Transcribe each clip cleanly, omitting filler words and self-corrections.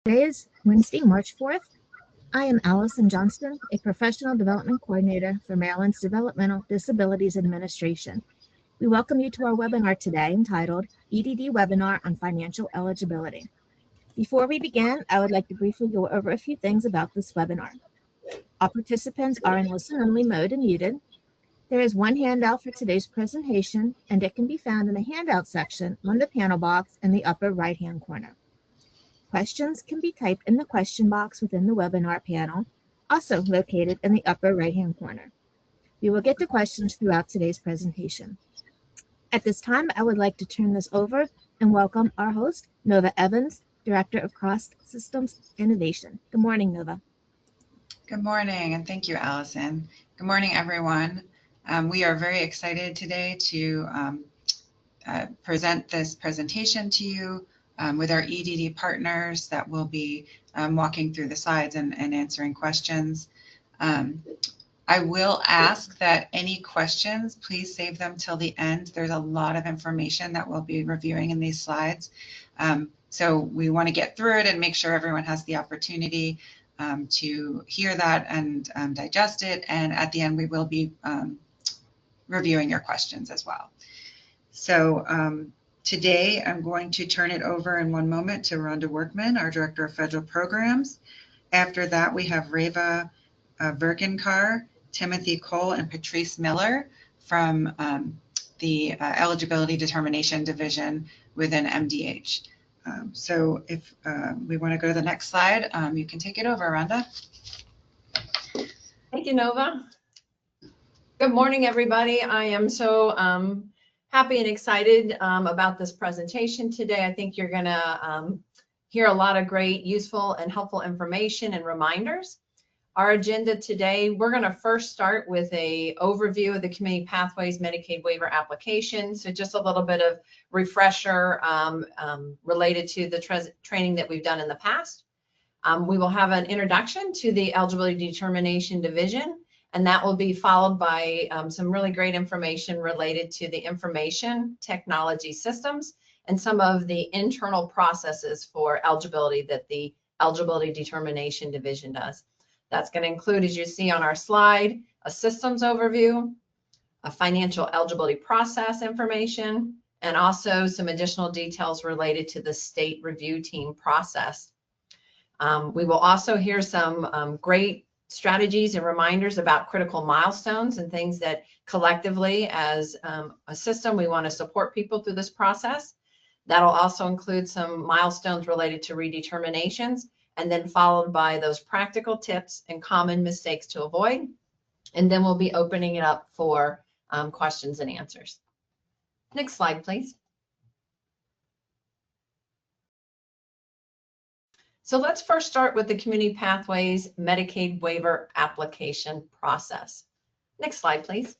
Today is Wednesday, March 4th. I am Allison Johnston, a Professional Development Coordinator for Maryland's Developmental Disabilities Administration. We welcome you to our webinar today entitled EDD Webinar on Financial Eligibility. Before we begin, I would like to briefly go over a few things about this webinar. All participants are in listen-only mode and muted. There is one handout for today's presentation, and it can be found in the handout section on the panel box in the upper right-hand corner. Questions can be typed in the question box within the webinar panel, also located in the upper right-hand corner. We will get to questions throughout today's presentation. At this time, I would like to turn this over and welcome our host, Nova Evans, Director of Cross Systems Innovation. Good morning, Nova. Good morning, and thank you, Allison. Good morning, everyone. We are very excited today to present this presentation to you with our EDD partners that will be walking through the slides and answering questions. I will ask that any questions, please save them till the end. There's a lot of information that we'll be reviewing in these slides. So we want to get through it and make sure everyone has the opportunity to hear that and digest it. And at the end, we will be reviewing your questions as well. So today, I'm going to turn it over in one moment to Rhonda Workman, our Director of Federal Programs. After that, we have Reva Vergenkar, Timothy Cole, and Patrice Miller from the Eligibility Determination Division within MDH. So if we want to go to the next slide, you can take it over, Rhonda. Thank you, Nova. Good morning, everybody. I am so happy and excited about this presentation today. I think you're going to hear a lot of great, useful, and helpful information and reminders. Our agenda today, we're going to first start with an overview of the Community Pathways Medicaid waiver application. So just a little bit of refresher related to the training that we've done in the past. We will have an introduction to the Eligibility Determination Division, and that will be followed by some really great information related to the information technology systems and some of the internal processes for eligibility that the Eligibility Determination Division does. That's going to include, as you see on our slide, a systems overview, a financial eligibility process information, and also some additional details related to the state review team process. We will also hear some great strategies and reminders about critical milestones and things that collectively as a system we want to support people through this process. That'll also include some milestones related to redeterminations, and then followed by those practical tips and common mistakes to avoid. And then we'll be opening it up for questions and answers. Next slide, please. So let's first start with the Community Pathways Medicaid waiver application process. Next slide, please.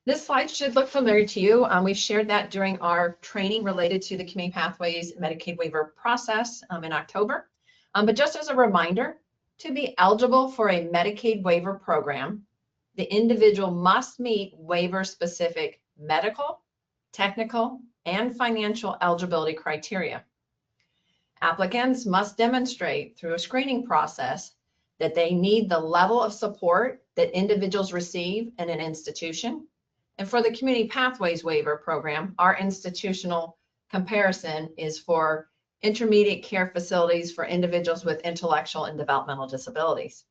This slide should look familiar to you. We've shared that during our training related to the Community Pathways Medicaid waiver process in October. But just as a reminder, to be eligible for a Medicaid waiver program, the individual must meet waiver-specific medical, technical, and financial eligibility criteria. Applicants must demonstrate through a screening process that they need the level of support that individuals receive in an institution. And for the Community Pathways Waiver Program, our institutional comparison is for intermediate care facilities for individuals with intellectual and developmental disabilities.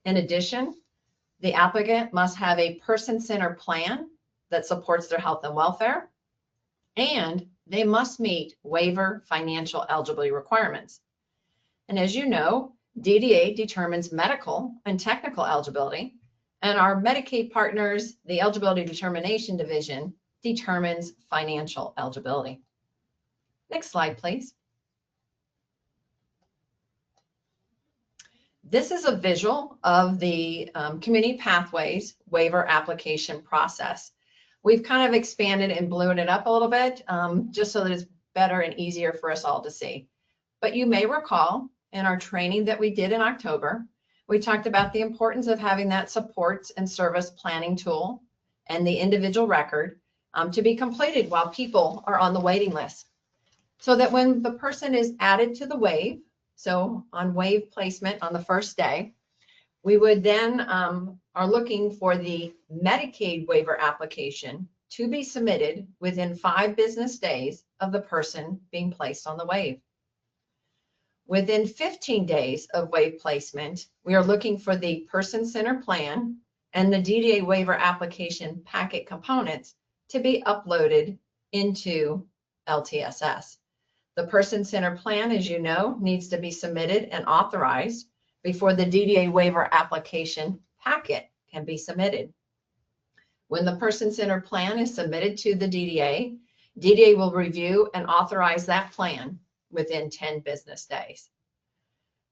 In addition, the applicant must have a person-centered plan that supports their health and welfare, and they must meet waiver financial eligibility requirements. And as you know, DDA determines medical and technical eligibility, and our Medicaid partners, the Eligibility Determination Division, determines financial eligibility. Next slide, please. This is a visual of the Community Pathways waiver application process. We've kind of expanded and blown it up a little bit just so that it's better and easier for us all to see. But you may recall in our training that we did in October, we talked about the importance of having that supports and service planning tool and the individual record to be completed while people are on the waiting list. So that when the person is added to the wave, so on wave placement on the first day, we would then are looking for the Medicaid waiver application to be submitted within 5 business days of the person being placed on the wave. Within 15 days of wave placement, we are looking for the person-centered plan and the DDA waiver application packet components to be uploaded into LTSS. The person-centered plan, as you know, needs to be submitted and authorized before the DDA waiver application packet can be submitted. When the person-centered plan is submitted to the DDA, DDA will review and authorize that plan within 10 business days.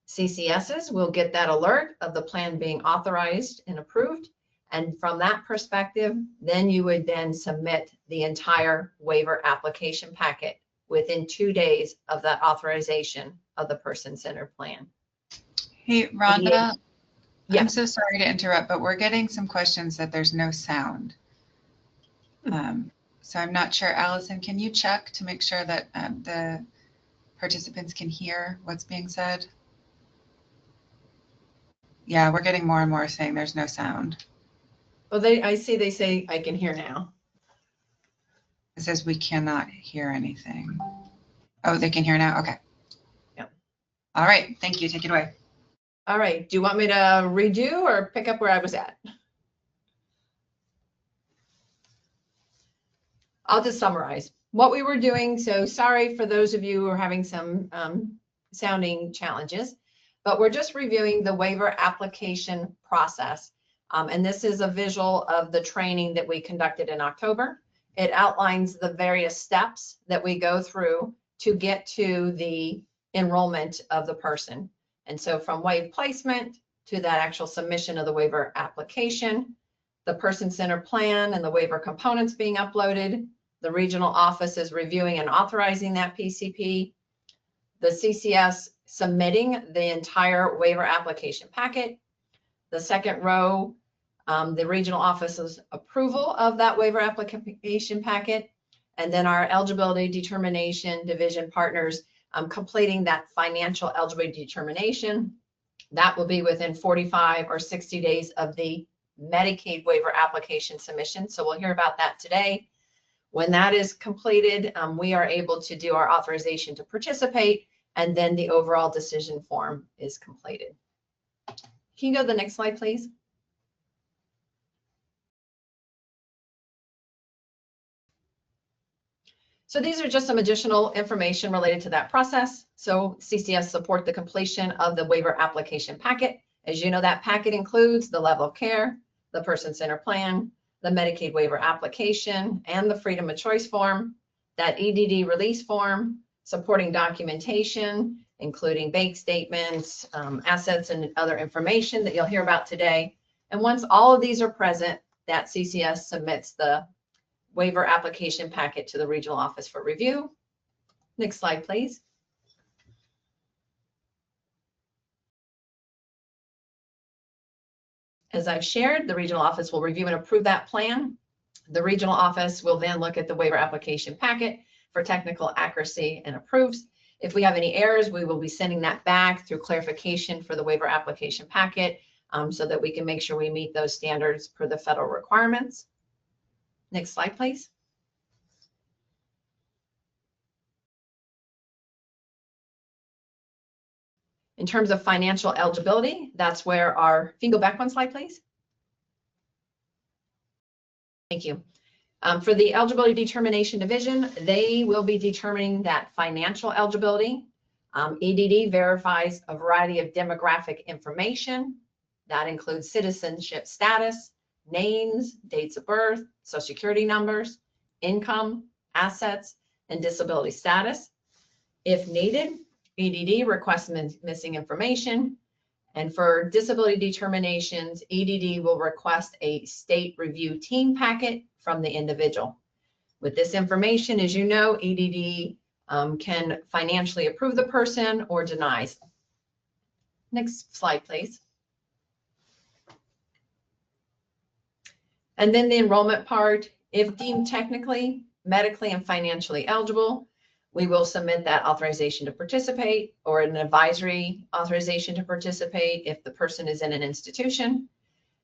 CCSs will get that alert of the plan being authorized and approved. And from that perspective, then you would then submit the entire waiver application packet within 2 days of that authorization of the person-centered plan. Hey, Rhonda, Yeah. I'm so sorry to interrupt, but we're getting some questions that there's no sound. So I'm not sure. Allison, can you check to make sure that the participants can hear what's being said? Yeah, we're getting more and more saying there's no sound. Well, they say I can hear now. It says we cannot hear anything. Oh, they can hear now? Okay. Yep. All right. Thank you. Take it away. All right. Do you want me to redo or pick up where I was at? I'll just summarize what we were doing. So sorry for those of you who are having some sounding challenges, but we're just reviewing the waiver application process. And this is a visual of the training that we conducted in October. It outlines the various steps that we go through to get to the enrollment of the person. And so from wave placement to that actual submission of the waiver application, the person-centered plan and the waiver components being uploaded, the regional office is reviewing and authorizing that PCP, the CCS submitting the entire waiver application packet, the second row, the regional office's approval of that waiver application packet, and then our eligibility determination division partners completing that financial eligibility determination. That will be within 45 or 60 days of the Medicaid waiver application submission. So we'll hear about that today. When that is completed, we are able to do our authorization to participate, and then the overall decision form is completed. Can you go to the next slide, please? So these are just some additional information related to that process. So CCS support the completion of the waiver application packet. As you know, that packet includes the level of care, the person-centered plan, the Medicaid waiver application, and the freedom of choice form, that EDD release form, supporting documentation, including bank statements, assets, and other information that you'll hear about today. And once all of these are present, that CCS submits the waiver application packet to the regional office for review. Next slide, please. As I've shared, the regional office will review and approve that plan. The regional office will then look at the waiver application packet for technical accuracy and approves. If we have any errors, we will be sending that back through clarification for the waiver application packet so that we can make sure we meet those standards per the federal requirements. Next slide, please. In terms of financial eligibility, that's where our, if you can go back one slide, please. Thank you. For the eligibility determination division, they will be determining that financial eligibility. EDD verifies a variety of demographic information. That includes citizenship status, names, dates of birth, social security numbers, income, assets, and disability status. If needed, EDD requests missing information. And for disability determinations, EDD will request a state review team packet from the individual. With this information, as you know, EDD can financially approve the person or denies. Next slide, please. And then the enrollment part If deemed technically, medically, and financially eligible, we will submit that authorization to participate or an advisory authorization to participate if the person is in an institution.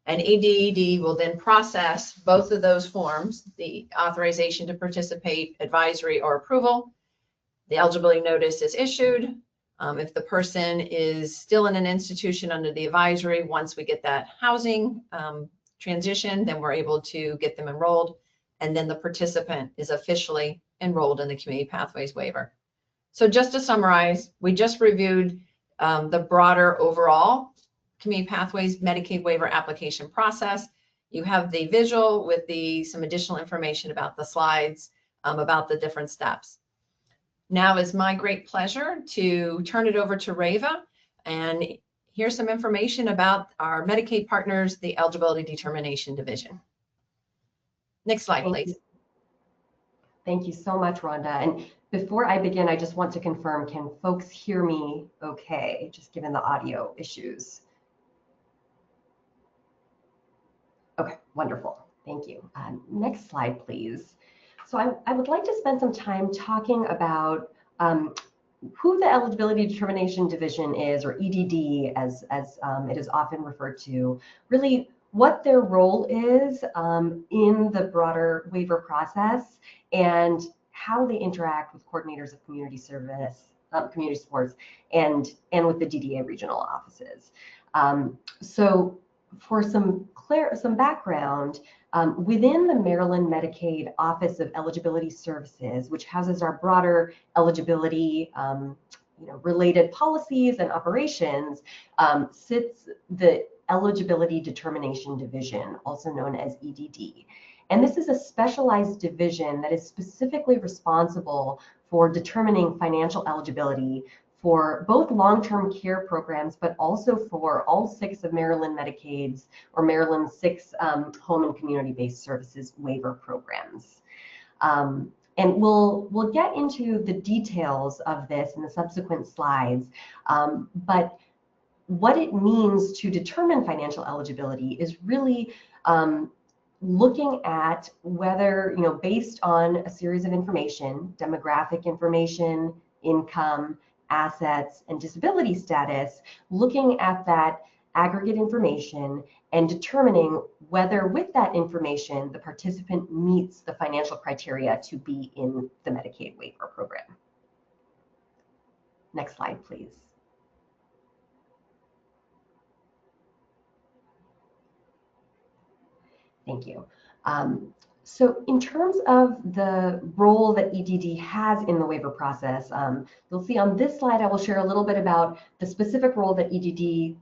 And EDD will then process both of those forms, the authorization to participate, advisory, or approval. The eligibility notice is issued. If the person is still in an institution under the advisory, once we get that housing transition, then we're able to get them enrolled. And then the participant is officially enrolled in the Community Pathways waiver. So just to summarize, we just reviewed the broader overall Community Pathways Medicaid waiver application process. You have the visual with some additional information about the slides, about the different steps. Now it's my great pleasure to turn it over to Reva, and here's some information about our Medicaid partners, the Eligibility Determination Division. Next slide, please. Thank you so much, Rhonda. And before I begin, I just want to confirm, can folks hear me okay, just given the audio issues? Okay, wonderful. Thank you. Next slide, please. So I would like to spend some time talking about who the Eligibility Determination Division is, or EDD as it is often referred to, really what their role is in the broader waiver process, and how they interact with coordinators of community service, community supports, and with the DDA regional offices. So for some background, within the Maryland Medicaid Office of Eligibility Services, which houses our broader eligibility related policies and operations, sits the Eligibility Determination Division, also known as EDD. And this is a specialized division that is specifically responsible for determining financial eligibility for both long-term care programs, but also for all 6 of Maryland Medicaid's, or Maryland's 6 home and community-based services waiver programs. And we'll get into the details of this in the subsequent slides, but what it means to determine financial eligibility is really looking at whether, based on a series of information, demographic information, income, assets, and disability status, looking at that aggregate information and determining whether with that information the participant meets the financial criteria to be in the Medicaid waiver program. Next slide, please. Thank you. So in terms of the role that EDD has in the waiver process, you'll see on this slide, I will share a little bit about the specific role that EDD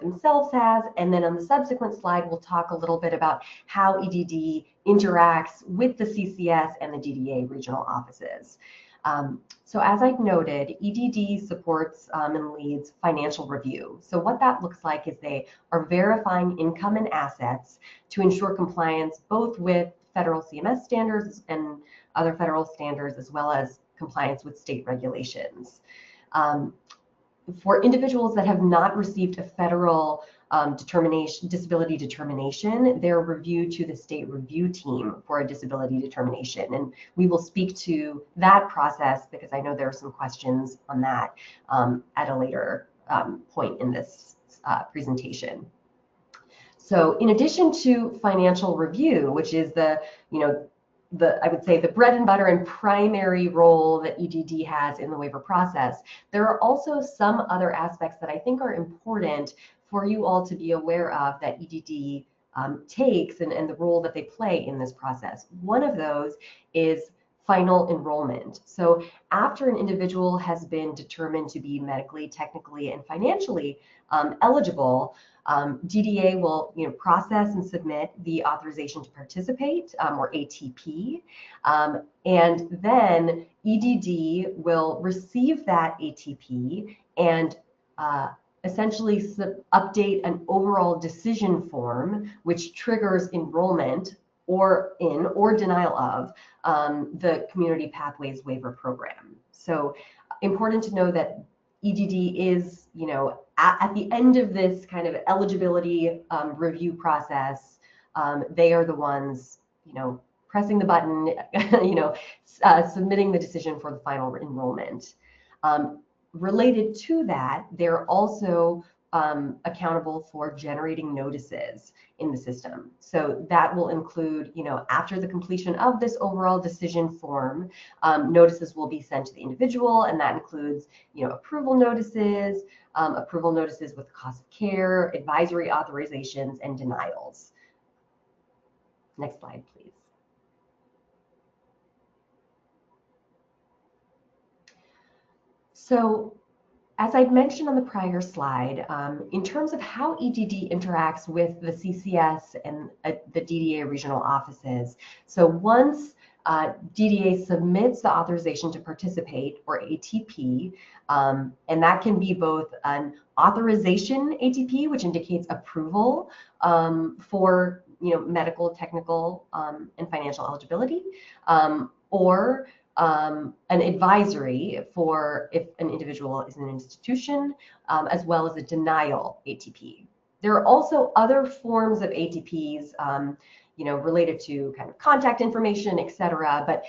themselves has, and then on the subsequent slide, we'll talk a little bit about how EDD interacts with the CCS and the DDA regional offices. So as I've noted, EDD supports and leads financial review. So what that looks like is they are verifying income and assets to ensure compliance both with federal CMS standards and other federal standards, as well as compliance with state regulations. For individuals that have not received a federal disability determination, they're reviewed to the state review team for a disability determination. And we will speak to that process because I know there are some questions on that at a later point in this presentation. So in addition to financial review, which is I would say the bread and butter and primary role that EDD has in the waiver process, there are also some other aspects that I think are important for you all to be aware of that EDD takes and the role that they play in this process. One of those is final enrollment. So after an individual has been determined to be medically, technically, and financially eligible, DDA will process and submit the authorization to participate, or ATP, and then EDD will receive that ATP and essentially update an overall decision form, which triggers enrollment or denial of the Community Pathways Waiver Program. So important to know that EDD is, at the end of this kind of eligibility review process, they are the ones, pressing the button, submitting the decision for the final enrollment. Related to that, they're also accountable for generating notices in the system. So that will include, after the completion of this overall decision form, notices will be sent to the individual, and that includes, approval notices with cost of care, advisory authorizations, and denials. Next slide, please. So, as I mentioned on the prior slide, in terms of how EDD interacts with the CCS and the DDA regional offices, so once DDA submits the authorization to participate, or ATP, and that can be both an authorization ATP, which indicates approval for medical, technical, and financial eligibility, or an advisory for if an individual is in an institution, as well as a denial ATP. There are also other forms of ATPs, related to kind of contact information, et cetera, but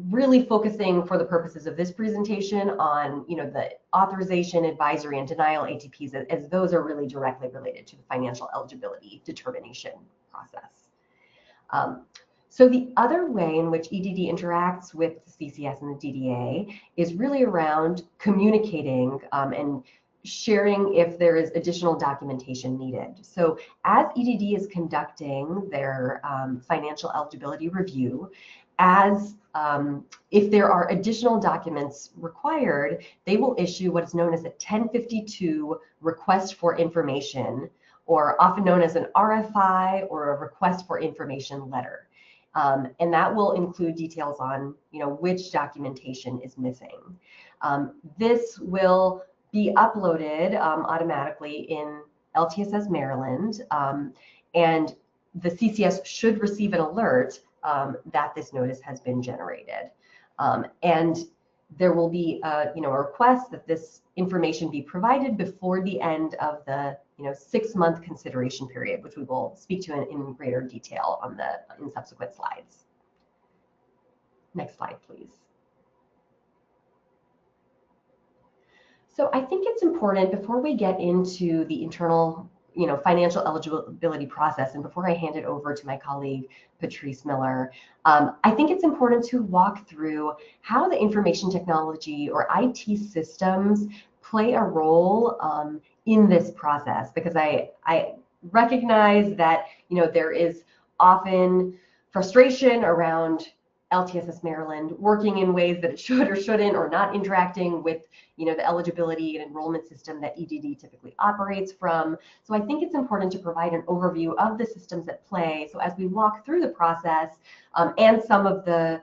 really focusing for the purposes of this presentation on, the authorization, advisory, and denial ATPs, as those are really directly related to the financial eligibility determination process. So the other way in which EDD interacts with the CCS and the DDA is really around communicating and sharing if there is additional documentation needed. So as EDD is conducting their financial eligibility review, if there are additional documents required, they will issue what is known as a 1052 request for information, or often known as an RFI or a request for information letter. And that will include details on, which documentation is missing. This will be uploaded automatically in LTSS Maryland, and the CCS should receive an alert that this notice has been generated. And there will be a request that this information be provided before the end of the 6-month consideration period, which we will speak to in greater detail in subsequent slides. Next slide, please. So I think it's important, before we get into the internal financial eligibility process, and before I hand it over to my colleague Patrice Miller, I think it's important to walk through how the information technology or IT systems play a role in this process, because I recognize that there is often frustration around LTSS Maryland working in ways that it should or shouldn't, or not interacting with the eligibility and enrollment system that EDD typically operates from. So I think it's important to provide an overview of the systems at play. So as we walk through the process and some of the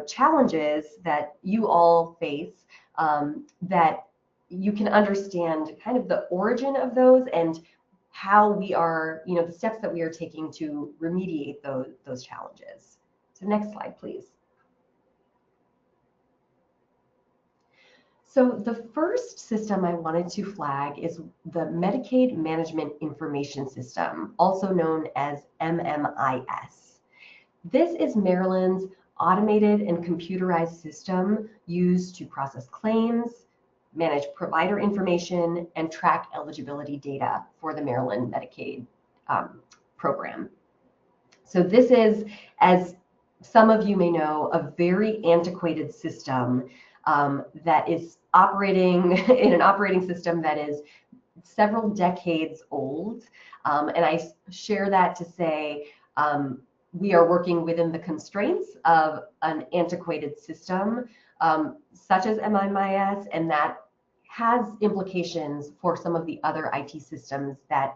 challenges that you all face, that you can understand kind of the origin of those and how we are, the steps that we are taking to remediate those challenges. So next slide, please. So the first system I wanted to flag is the Medicaid Management Information System, also known as MMIS. This is Maryland's automated and computerized system used to process claims, manage provider information, and track eligibility data for the Maryland Medicaid program. So this is, as some of you may know, a very antiquated system that is operating in an operating system that is several decades old. And I share that to say we are working within the constraints of an antiquated system such as MMIS, and that has implications for some of the other IT systems that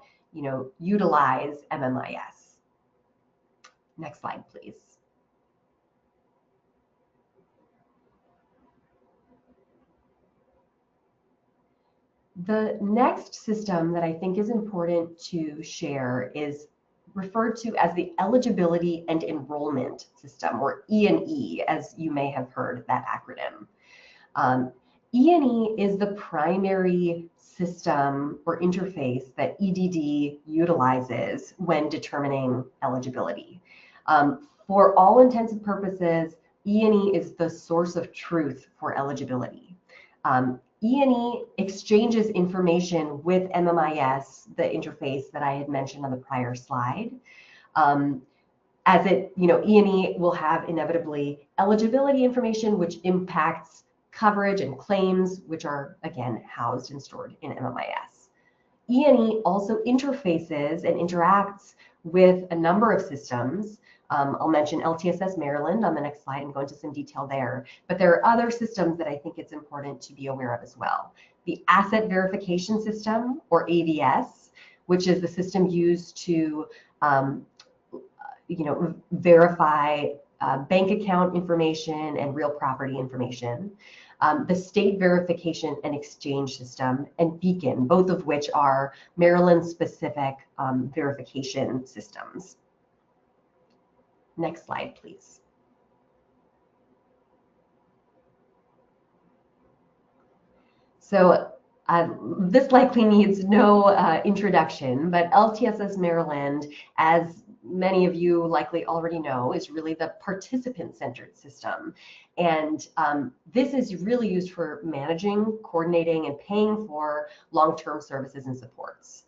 utilize MMIS. Next slide, please. The next system that I think is important to share is referred to as the Eligibility and Enrollment System, or E&E, as you may have heard that acronym. E&E is the primary system or interface that EDD utilizes when determining eligibility. For all intents and purposes, E&E is the source of truth for eligibility. E&E exchanges information with MMIS, the interface that I had mentioned on the prior slide. As it, E&E will have inevitably eligibility information, which impacts coverage and claims, which are, again, housed and stored in MMIS. E&E also interfaces and interacts with a number of systems. I'll mention LTSS Maryland on the next slide and go into some detail there. But there are other systems that I think it's important to be aware of as well. The Asset Verification System, or AVS, which is the system used to verify bank account information and real property information. The State Verification and Exchange System, and Beacon, both of which are Maryland-specific verification systems. Next slide, please. So this likely needs no introduction, but LTSS Maryland, as many of you likely already know, is really the participant-centered system. And this is really used for managing, coordinating, and paying for long-term services and supports.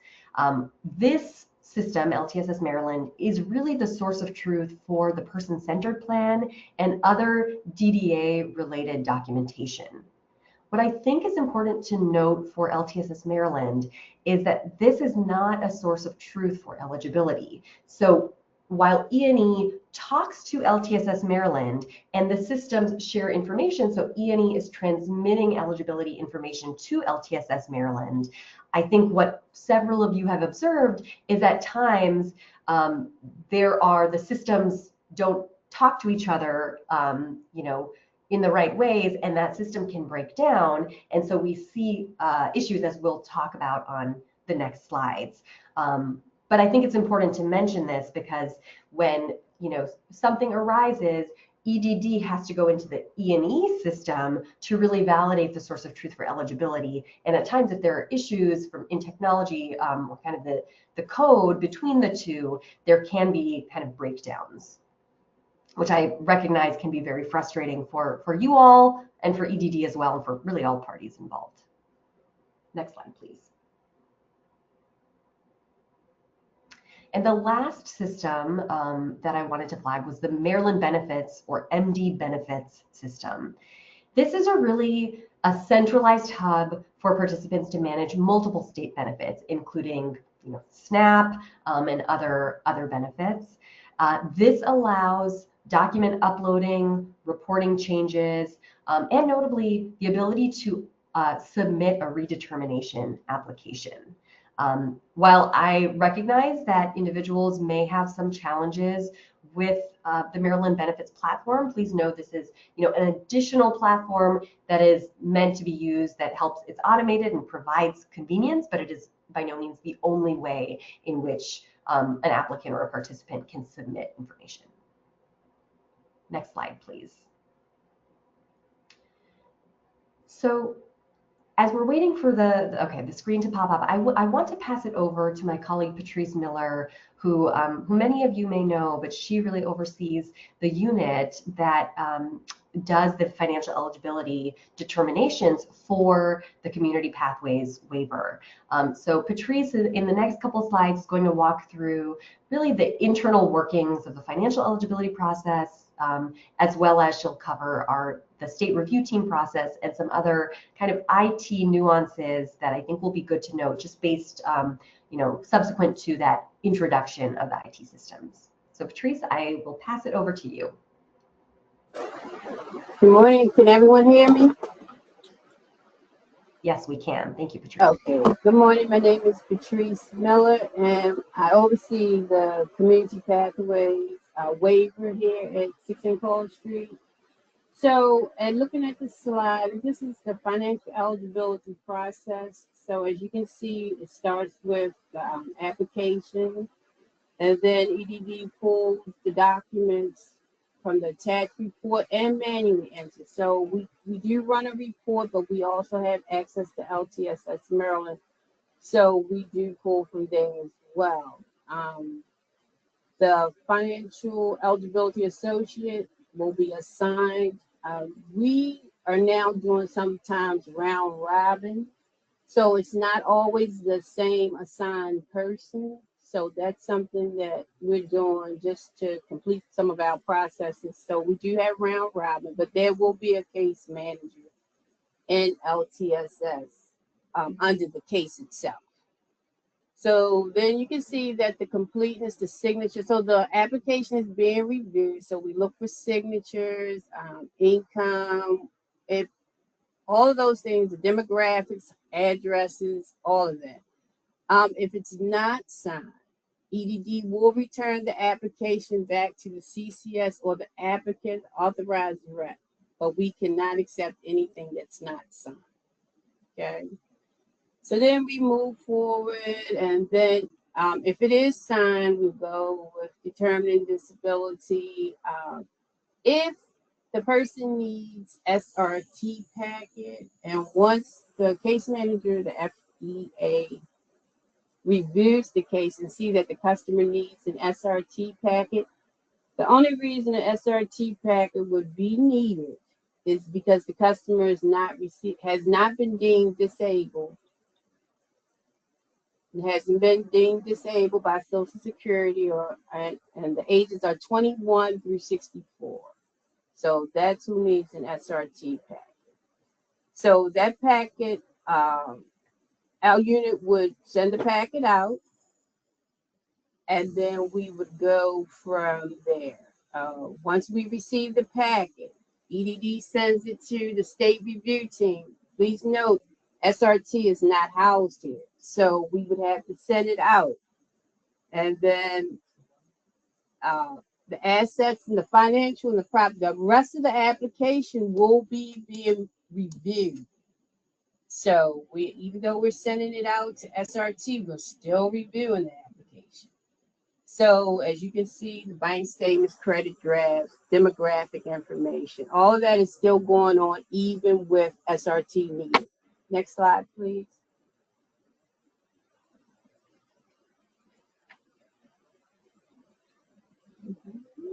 This system, LTSS Maryland, is really the source of truth for the person-centered plan and other DDA-related documentation. What I think is important to note for LTSS Maryland is that this is not a source of truth for eligibility. So while E&E talks to LTSS Maryland and the systems share information, so E&E is transmitting eligibility information to LTSS Maryland, I think what several of you have observed is at times the systems don't talk to each other, in the right ways, and that system can break down. And so we see issues, as we'll talk about on the next slides. But I think it's important to mention this because when something arises, EDD has to go into the E&E system to really validate the source of truth for eligibility. And at times, if there are issues in technology or kind of the code between the two, there can be kind of breakdowns, which I recognize can be very frustrating for you all and for EDD as well, and for really all parties involved. Next slide, please. And the last system that I wanted to flag was the Maryland Benefits, or MD Benefits system. This is a centralized hub for participants to manage multiple state benefits, including SNAP and other benefits. This allows document uploading, reporting changes, and notably the ability to submit a redetermination application. While I recognize that individuals may have some challenges with the Maryland Benefits platform, please know this is an additional platform that is meant to be used, that helps. It's automated and provides convenience, but it is by no means the only way in which an applicant or a participant can submit information. Next slide, please. So as we're waiting for the screen to pop up, I want to pass it over to my colleague Patrice Miller, who many of you may know, but she really oversees the unit that does the financial eligibility determinations for the Community Pathways waiver. So Patrice, in the next couple of slides, is going to walk through really the internal workings of the financial eligibility process, as well as she'll cover the state review team process and some other kind of IT nuances that I think will be good to know, just based, subsequent to that introduction of the IT systems. So Patrice, I will pass it over to you. Good morning. Can everyone hear me? Yes, we can. Thank you, Patrice. Okay. Good morning. My name is Patrice Miller, and I oversee the Community Pathways waiver here at 16 Cole Street. So, and looking at the slide, this is the financial eligibility process. So, as you can see, it starts with the application, and then EDD pulls the documents from the attached report and manually enters. So we do run a report, but we also have access to LTSS Maryland. So we do pull from there as well. The financial eligibility associate will be assigned. We are now doing sometimes round robin, so it's not always the same assigned person. So that's something that we're doing just to complete some of our processes. So we do have round robin, but there will be a case manager in LTSS under the case itself. So then you can see that the completeness, the signature, so the application is being reviewed. So we look for signatures, income, if all of those things, the demographics, addresses, all of that. If it's not signed, EDD will return the application back to the CCS or the applicant authorized rep, but we cannot accept anything that's not signed. Okay. So then we move forward, and then if it is signed, we go with determining disability. If the person needs SRT packet, and once the case manager, the FEA, reviews the case and see that the customer needs an SRT packet, the only reason an SRT packet would be needed is because the customer has not been deemed disabled. It hasn't been deemed disabled by Social Security, and the ages are 21 through 64. So that's who needs an SRT packet. So that packet, our unit would send the packet out, and then we would go from there. Once we receive the packet, EDD sends it to the state review team. Please note, SRT is not housed here, so we would have to send it out. And then the assets and the financial and the property, the rest of the application will be being reviewed. So even though we're sending it out to SRT, we're still reviewing the application. So as you can see, the bank statements, credit drafts, demographic information, all of that is still going on even with SRT needed. Next slide, please.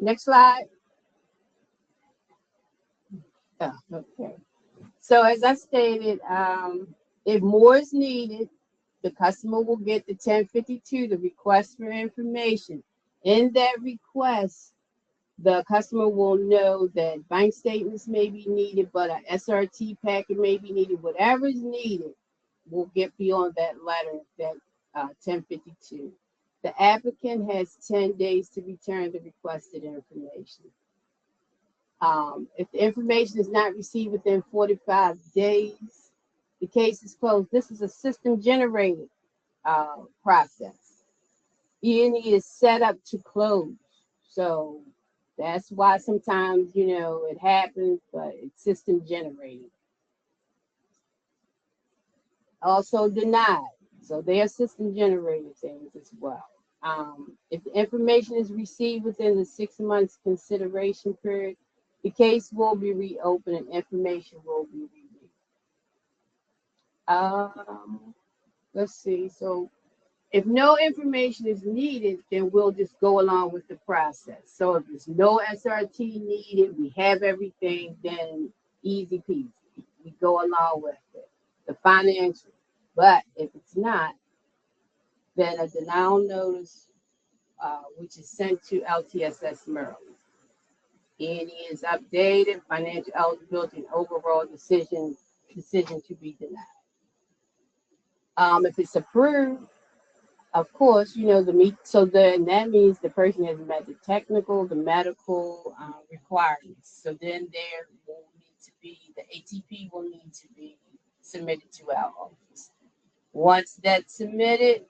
Next slide. Oh, okay. So as I stated, if more is needed, the customer will get the 1052, the request for information. In that request, the customer will know that bank statements may be needed, but an SRT packet may be needed. Whatever is needed will get beyond that letter, that 1052. The applicant has 10 days to return the requested information. If the information is not received within 45 days, the case is closed. This is a system generated process. E&E is set up to close. So that's why sometimes, it happens, but it's system generated. Also denied. So they are system generated things as well. If the information is received within the 6 months consideration period, the case will be reopened and information will be reviewed. Let's see. So if no information is needed, then we'll just go along with the process. So if there's no SRT needed, we have everything, then easy peasy. We go along with it. The financial. But if it's not, then a denial notice, which is sent to LTSS Maryland. And it is updated, financial eligibility and overall decision to be denied. If it's approved, of course, then that means the person has met the technical, the medical requirements. So then there will need to be, the ATP will need to be submitted to our office. Once that's submitted,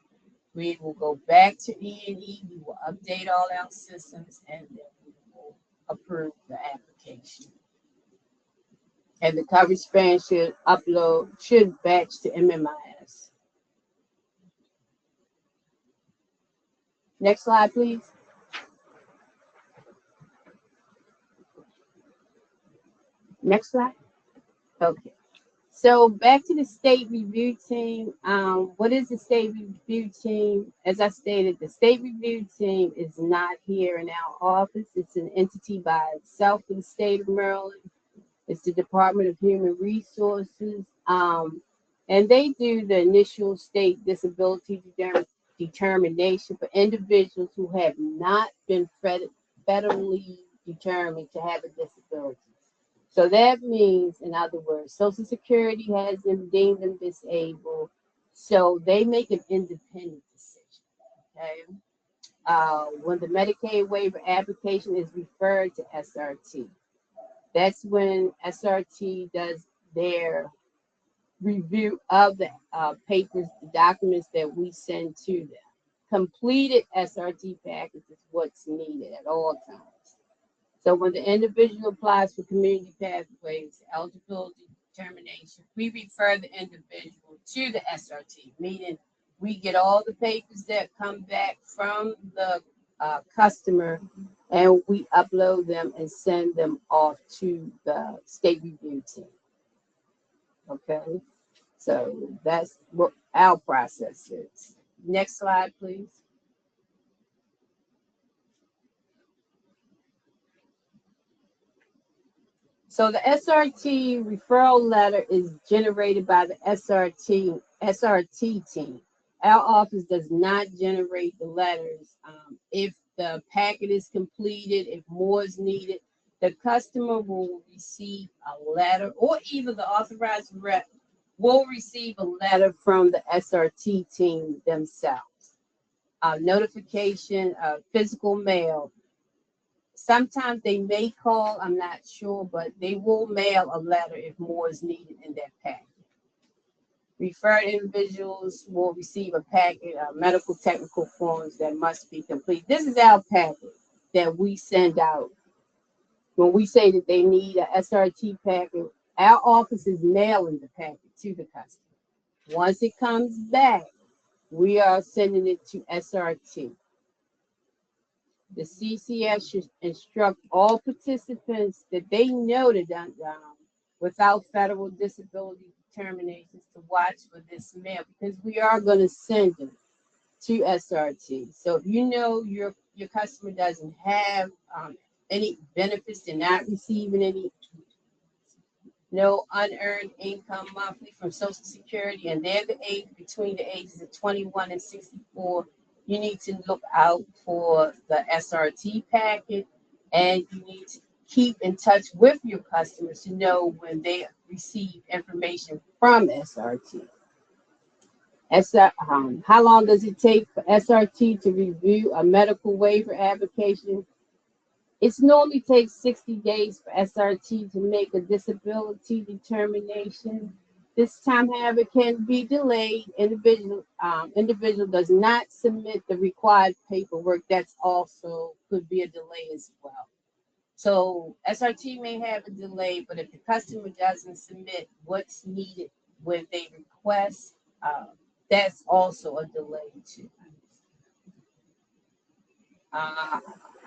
we will go back to E&E, we will update all our systems, and then we will approve the application. And the coverage span should batch to MMIS. Next slide, please. Next slide. Okay. So back to the state review team. What is the state review team? As I stated, the state review team is not here in our office. It's an entity by itself in the state of Maryland. It's the Department of Human Resources. And they do the initial state disability determination for individuals who have not been federally determined to have a disability. So that means, in other words, Social Security has them deemed them disabled. So they make an independent decision. Okay. When the Medicaid waiver application is referred to SRT, that's when SRT does their review of the papers, the documents that we send to them. Completed SRT package is what's needed at all times. So when the individual applies for community pathways eligibility determination, we refer the individual to the SRT, meaning we get all the papers that come back from the customer and we upload them and send them off to the state review team. Okay, so that's what our process is. Next slide, please. So the SRT referral letter is generated by the SRT team. Our office does not generate the letters. If the packet is completed, if more is needed, the customer will receive a letter, or either the authorized rep will receive a letter from the SRT team themselves. Notification of physical mail. Sometimes they may call, I'm not sure, but they will mail a letter if more is needed in that packet. Referred individuals will receive a packet of medical technical forms that must be complete. This is our packet that we send out. When we say that they need a SRT packet, our office is mailing the packet to the customer. Once it comes back, we are sending it to SRT. The CCS should instruct all participants that they know that without federal disability determinations to watch for this mail, because we are going to send them to SRT. So if you know your customer doesn't have any benefits, they're not receiving any, no unearned income monthly from Social Security, and they're the age between the ages of 21 and 64, you need to look out for the SRT packet, and you need to keep in touch with your customers to know when they receive information from SRT. How long does it take for SRT to review a medical waiver application? It normally takes 60 days for SRT to make a disability determination. This time, however, can be delayed. Individual does not submit the required paperwork. That's also could be a delay as well. So SRT may have a delay, but if the customer doesn't submit what's needed when they request, that's also a delay too.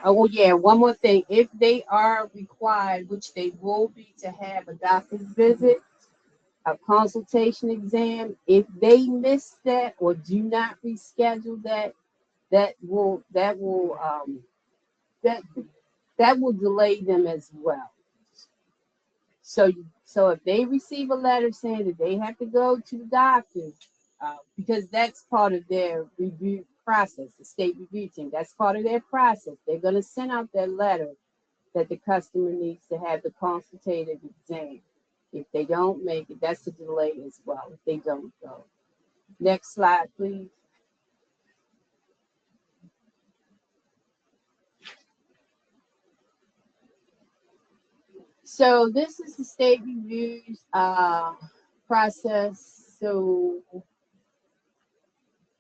Oh yeah, one more thing. If they are required, which they will be, to have a doctor's visit, a consultation exam, if they miss that or do not reschedule that, that will delay them as well. So if they receive a letter saying that they have to go to the doctor, because that's part of their review process, the state review team, that's part of their process. They're going to send out that letter that the customer needs to have the consultative exam. If they don't make it, that's a delay as well, if they don't go. Next slide, please. So this is the state reviews process. So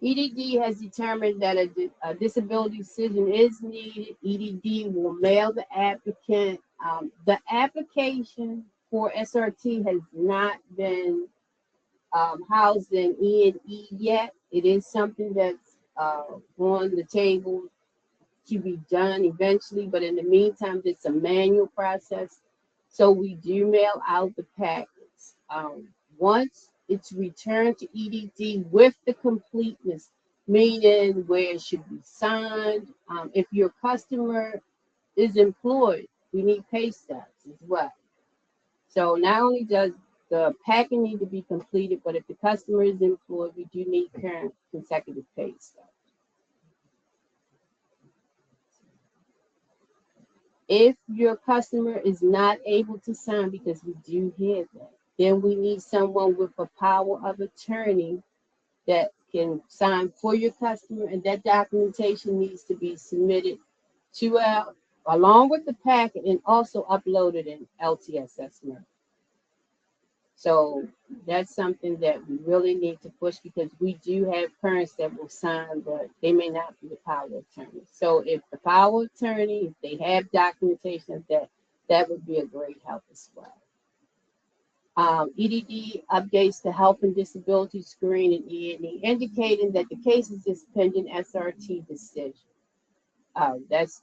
EDD has determined that a disability decision is needed. EDD will mail the applicant. The application for SRT has not been housed in E&E yet. It is something that's on the table to be done eventually, but in the meantime, it's a manual process. So we do mail out the packets. Once it's returned to EDD with the completeness, meaning where it should be signed. If your customer is employed, we need pay stubs as well. So not only does the packing need to be completed, but if the customer is employed, we do need current consecutive pay stubs. If your customer is not able to sign, because we do hear that, then we need someone with a power of attorney that can sign for your customer, and that documentation needs to be submitted to our, along with the packet, and also uploaded in LTSS mode. So that's something that we really need to push, because we do have parents that will sign, but they may not be the power of attorney. So if the power of attorney, if they have documentation of that, that would be a great help as well. EDD updates the health and disability screen in E&E, indicating that the case is just pending SRT decision. That's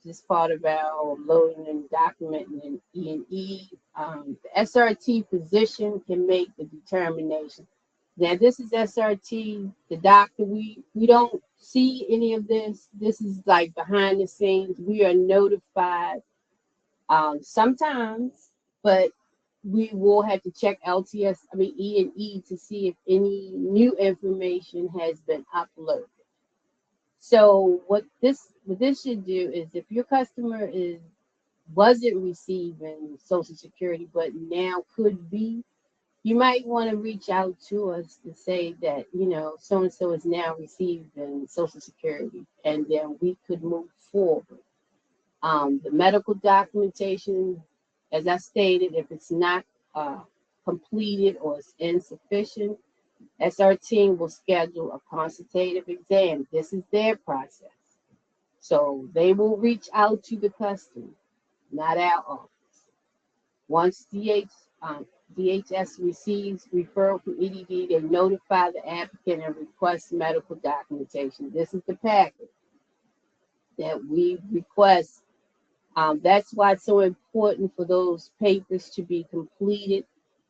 just part of our loading and documenting in E&E. The SRT physician can make the determination. Now, this is SRT, the doctor, we don't see any of this. This is like behind the scenes. We are notified sometimes, but we will have to check E&E to see if any new information has been uploaded. So what this should do is, if your customer wasn't receiving Social Security but now could be, you might want to reach out to us to say that, so and so is now receiving Social Security, and then we could move forward. The medical documentation, as I stated, if it's not completed or it's insufficient, SRT will schedule a consultative exam. This is their process. So they will reach out to the customer, not our office. Once DHS receives referral from EDD, they notify the applicant and request medical documentation. This is the packet that we request. That's why it's so important for those papers to be completed,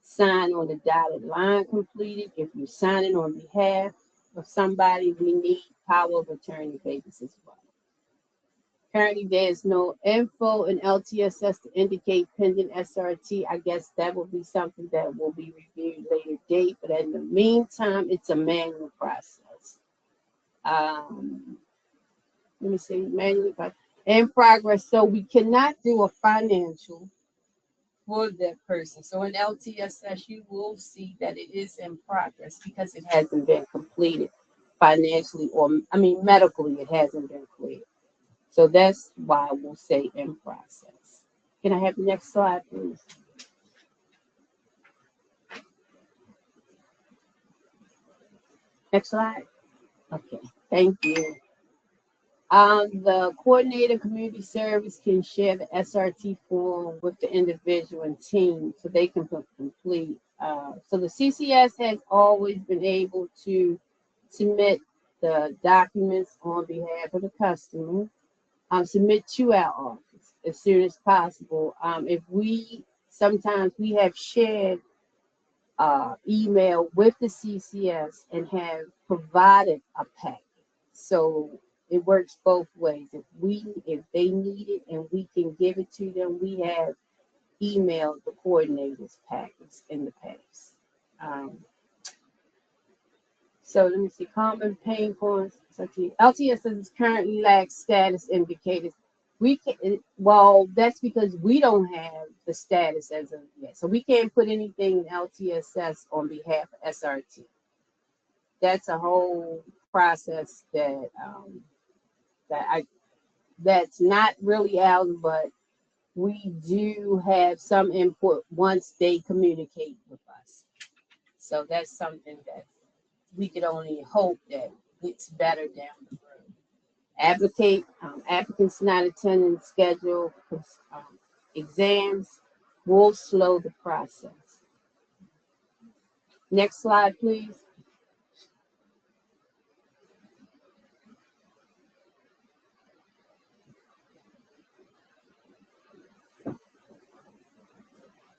signed on the dotted line completed. If you're signing on behalf of somebody, we need power of attorney papers as well. Currently, there's no info in LTSS to indicate pending SRT. I guess that will be something that will be reviewed later date, but in the meantime, it's a manual process. Let me see, manually in progress. So we cannot do a financial for that person. So in LTSS, you will see that it is in progress because it hasn't been completed financially, medically, it hasn't been cleared. So that's why we'll say in process. Can I have the next slide, please? Next slide. Okay, thank you. The coordinator community service can share the SRT form with the individual and team so they can complete. So the CCS has always been able to submit the documents on behalf of the customer, submit to our office as soon as possible. Sometimes we have shared email with the CCS and have provided a packet. So it works both ways. If they need it and we can give it to them, we have emailed the coordinators packets in the past. So let me see, common pain points. LTSS currently lacks status indicators. That's because we don't have the status as of yet. So we can't put anything in LTSS on behalf of SRT. That's a whole process that's not really out, but we do have some input once they communicate with us. So that's something that we could only hope that gets better down the road. Applicants not attending scheduled exams will slow the process. Next slide, please.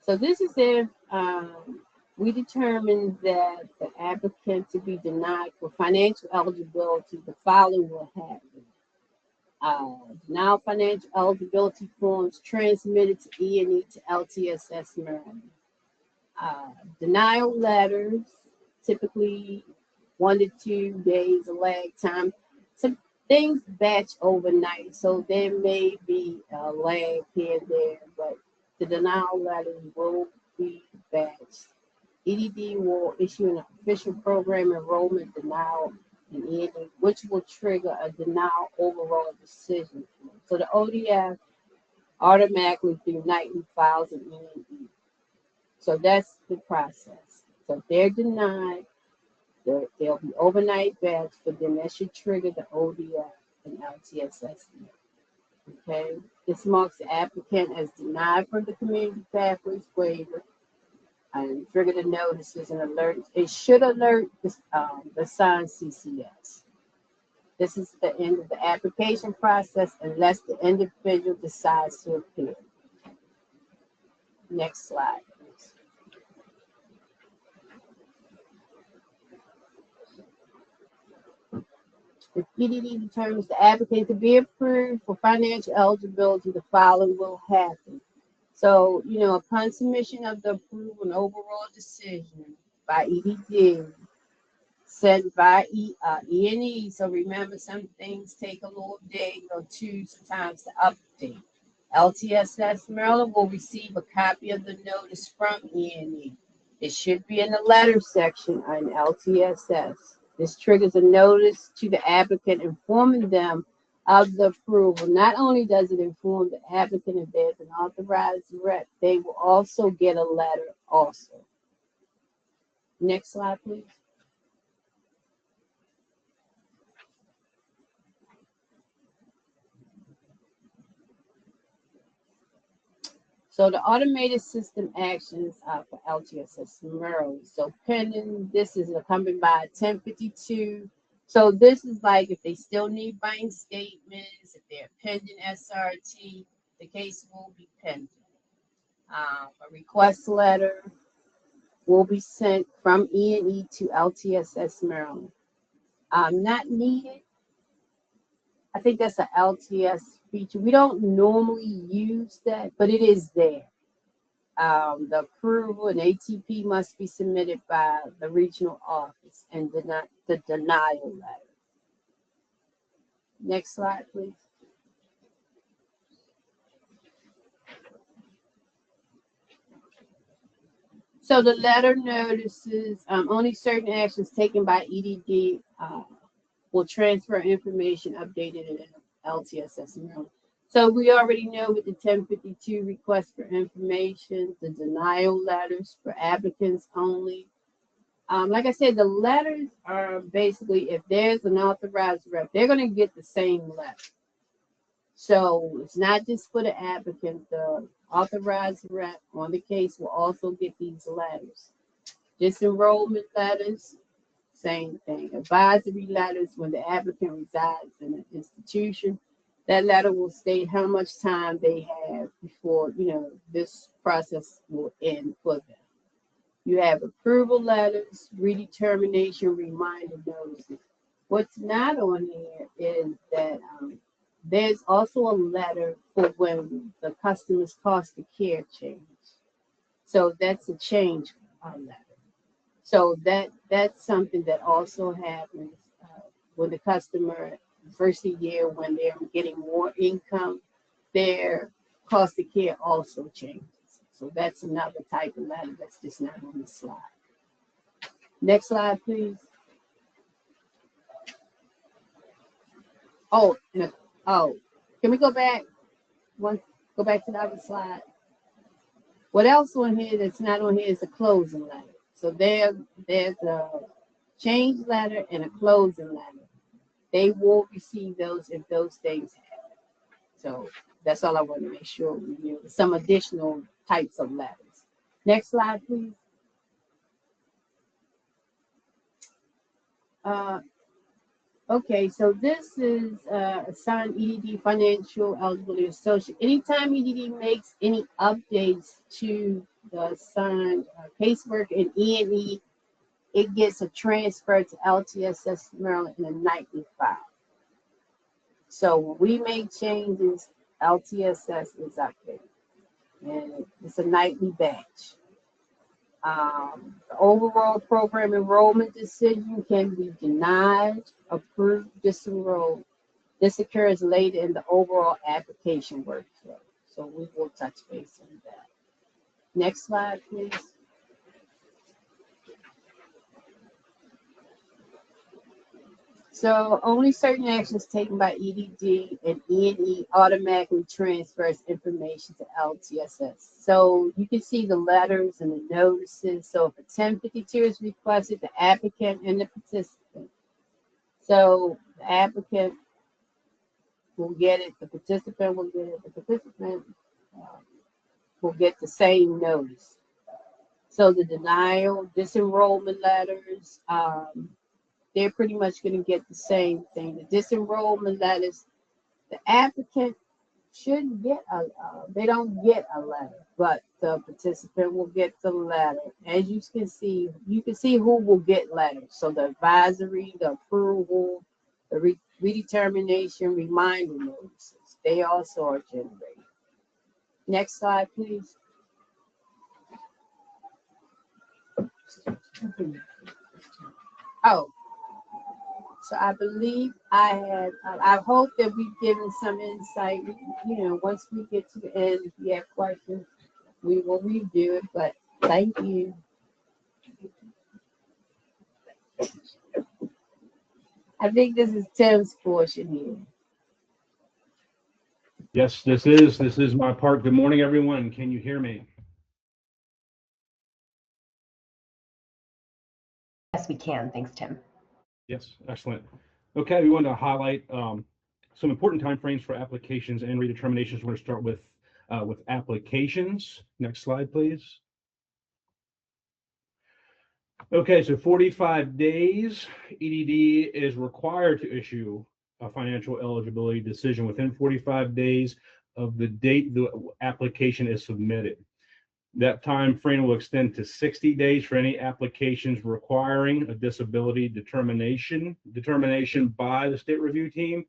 So this is if we determined that the applicant to be denied for financial eligibility, the following will happen. Denial financial eligibility forms transmitted to E&E to LTSS Maryland. Denial letters, typically 1 to 2 days of lag time. Some things batch overnight, so there may be a lag here and there, but the denial letters will be batched. EDD will issue an official program enrollment denial in EDD, which will trigger a denial overall decision. So the ODF automatically through nightly files an EDD. So that's the process. So if they're denied, they'll be overnight batch, but then that should trigger the ODF and LTSS. Okay, this marks the applicant as denied from the Community Pathways waiver and trigger the notices and alerts. It should alert the assigned CCS. This is the end of the application process unless the individual decides to appeal. Next slide, please. If EDD determines the applicant to be approved for financial eligibility, the following will happen. So, upon submission of the approval and overall decision by EDD, sent by E&E. So remember, some things take a little day or two sometimes to update. LTSS Maryland will receive a copy of the notice from E&E. It should be in the letter section on LTSS. This triggers a notice to the applicant informing them of the approval. Not only does it inform the applicant if there's an authorized rep, they will also get a letter also. Next slide, please. So the automated system actions for LTSS Maryland. So pending, this is accompanied by 1052. So this is like if they still need bank statements, if they're pending SRT, the case will be pending. A request letter will be sent from E&E to LTSS Maryland. Not needed. I think that's an LTS feature. We don't normally use that, but it is there. The approval and ATP must be submitted by the regional office and the denial letter. Next slide, please. So the letter notices only certain actions taken by EDD will transfer information updated in LTSS Maryland. So we already know with the 1052 request for information, the denial letters for applicants only. Like I said, the letters are basically if there's an authorized rep, they're going to get the same letter. So it's not just for the applicant, the authorized rep on the case will also get these letters. Disenrollment letters, same thing. Advisory letters when the applicant resides in an institution, that letter will state how much time they have before, this process will end for them. You have approval letters, redetermination, reminder notices. What's not on here is that there's also a letter for when the customer's cost of care change. So that's a change letter. So that's something that also happens when the customer first of the year when they're getting more income, their cost of care also changes. So that's another type of letter that's just not on the slide. Next slide, please. Oh, can we go back? Go back to the other slide. What else on here that's not on here is a closing letter. So there's a change letter and a closing letter. They will receive those if those things happen. So that's all I want to make sure we knew. Some additional types of letters. Next slide, please. Okay, so this is assigned EDD financial eligibility associate. Anytime EDD makes any updates to the assigned casework in E&E, it gets a transfer to LTSS Maryland in a nightly file. So when we make changes, LTSS is updated, and it's a nightly batch. The overall program enrollment decision can be denied, approved, disenrolled. This occurs later in the overall application workflow. So we will touch base on that. Next slide, please. So only certain actions taken by EDD and E&E automatically transfers information to LTSS. So you can see the letters and the notices. So if a 1052 is requested, the applicant and the participant. So the applicant will get it, the participant will get it, the participant will get the same notice. So the denial, disenrollment letters, they're pretty much going to get the same thing. The disenrollment letters, the applicant shouldn't get they don't get a letter, but the participant will get the letter. As you can see who will get letters. So the advisory, the approval, the redetermination, reminder notices, they also are generated. Next slide, please. Oh, so I believe I hope that we've given some insight. Once we get to the end, if you have questions, we will review it, but thank you. I think this is Tim's portion here. Yes, this is my part. Good morning, everyone. Can you hear me? Yes, we can. Thanks, Tim. Yes, excellent. Okay, we want to highlight some important timeframes for applications and redeterminations. We're going to start with applications. Next slide, please. Okay, so 45 days. EDD is required to issue a financial eligibility decision within 45 days of the date the application is submitted. That time frame will extend to 60 days for any applications requiring a disability determination by the state review team.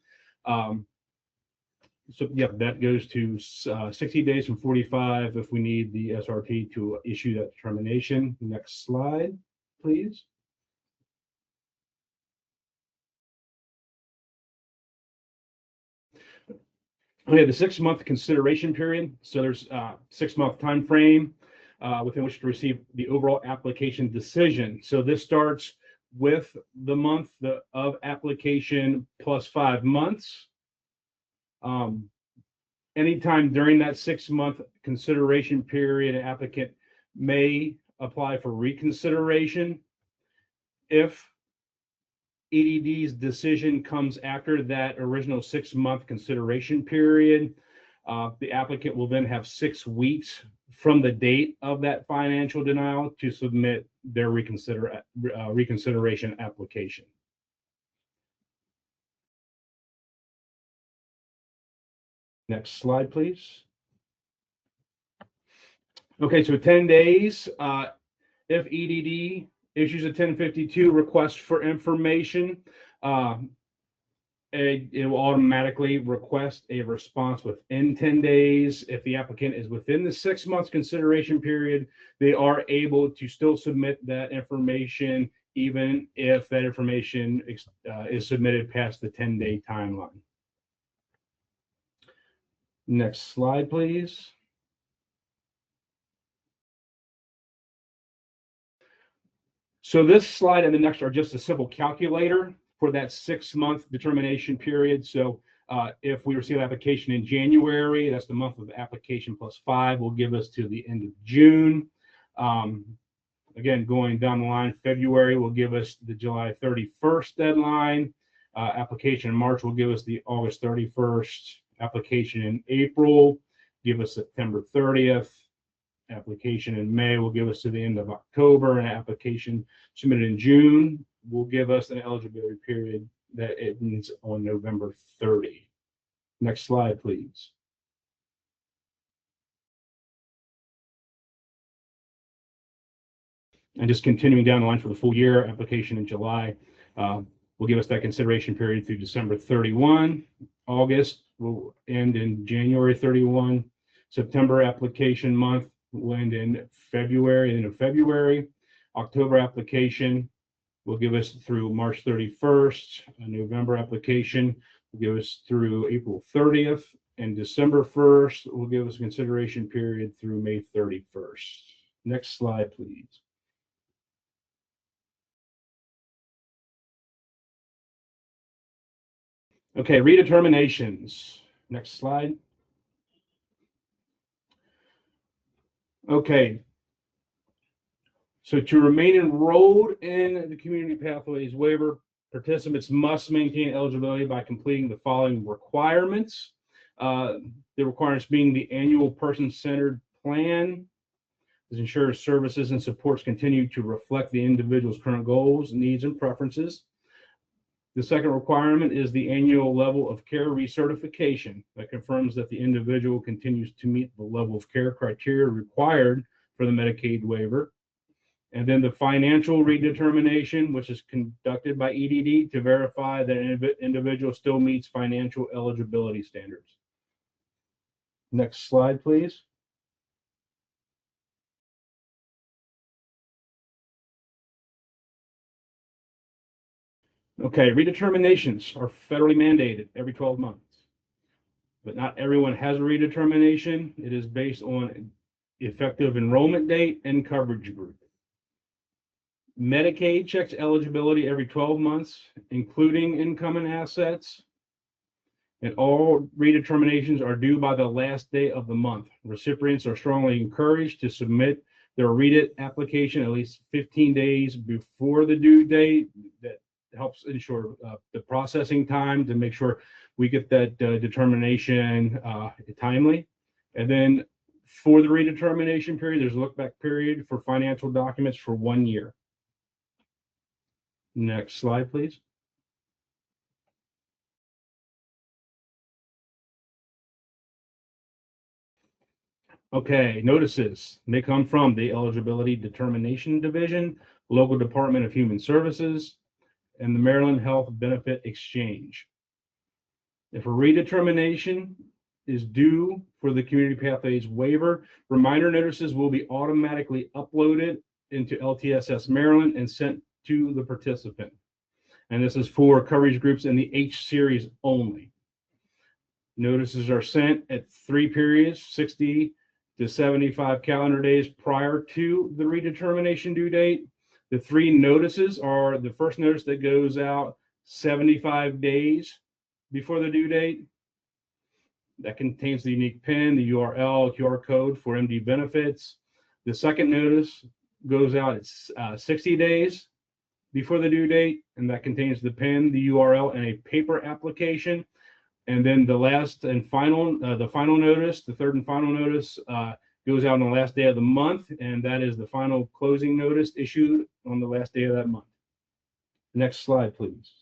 So yeah, that goes to 60 days from 45 if we need the SRT to issue that determination. Next slide, please. We have the 6-month consideration period. So there's a 6-month time frame within which to receive the overall application decision. So this starts with the month of application plus 5 months. Anytime during that 6-month consideration period, an applicant may apply for reconsideration. If EDD's decision comes after that original 6-month consideration period, the applicant will then have 6 weeks from the date of that financial denial to submit their reconsideration application. Next slide, please. Okay, so 10 days. If EDD issues a 1052 request for information, it will automatically request a response within 10 days. If the applicant is within the 6 months consideration period, they are able to still submit that information, even if that information is submitted past the 10-day timeline. Next slide, please. So this slide and the next are just a simple calculator for that 6-month determination period. So if we receive an application in January, that's the month of application plus 5 will give us to the end of June. Again, going down the line, February will give us the July 31st deadline. Application in March will give us the August 31st. Application in April, give us September 30th. Application in May will give us to the end of October. An application submitted in June will give us an eligibility period that it ends on November 30. Next slide, please. And just continuing down the line for the full year, application in July will give us that consideration period through December 31. August will end in January 31. September application month will end in February, end of February. October application will give us through March 31st. A November application will give us through April 30th. And December 1st will give us a consideration period through May 31st. Next slide, please. Okay, redeterminations. Next slide. Okay. So to remain enrolled in the Community Pathways Waiver, participants must maintain eligibility by completing the following requirements. The requirements being the annual person-centered plan. This ensures services and supports continue to reflect the individual's current goals, needs, and preferences. The second requirement is the annual level of care recertification that confirms that the individual continues to meet the level of care criteria required for the Medicaid waiver. And then the financial redetermination, which is conducted by EDD to verify that an individual still meets financial eligibility standards. Next slide, please. Okay, redeterminations are federally mandated every 12 months, but not everyone has a redetermination. It is based on effective enrollment date and coverage group. Medicaid checks eligibility every 12 months, including income and assets, and all redeterminations are due by the last day of the month. Recipients are strongly encouraged to submit their REDIT application at least 15 days before the due date. That helps ensure the processing time to make sure we get that determination timely. And then for the redetermination period, there's a look back period for financial documents for 1 year. Next slide, please. Okay, notices may come from the Eligibility Determination Division, local Department of Human Services, and the Maryland Health Benefit Exchange. If a redetermination is due for the Community Pathways Waiver, reminder notices will be automatically uploaded into LTSS Maryland and sent to the participant. And this is for coverage groups in the H series only. Notices are sent at 3 periods, 60 to 75 calendar days prior to the redetermination due date. The 3 notices are the first notice that goes out 75 days before the due date. That contains the unique PIN, the URL, QR code for MD benefits. The second notice goes out at 60 days before the due date, and that contains the PIN, the URL, and a paper application. And then the last and final, the final notice, the third and final notice goes out on the last day of the month, and that is the final closing notice issued on the last day of that month. Next slide, please.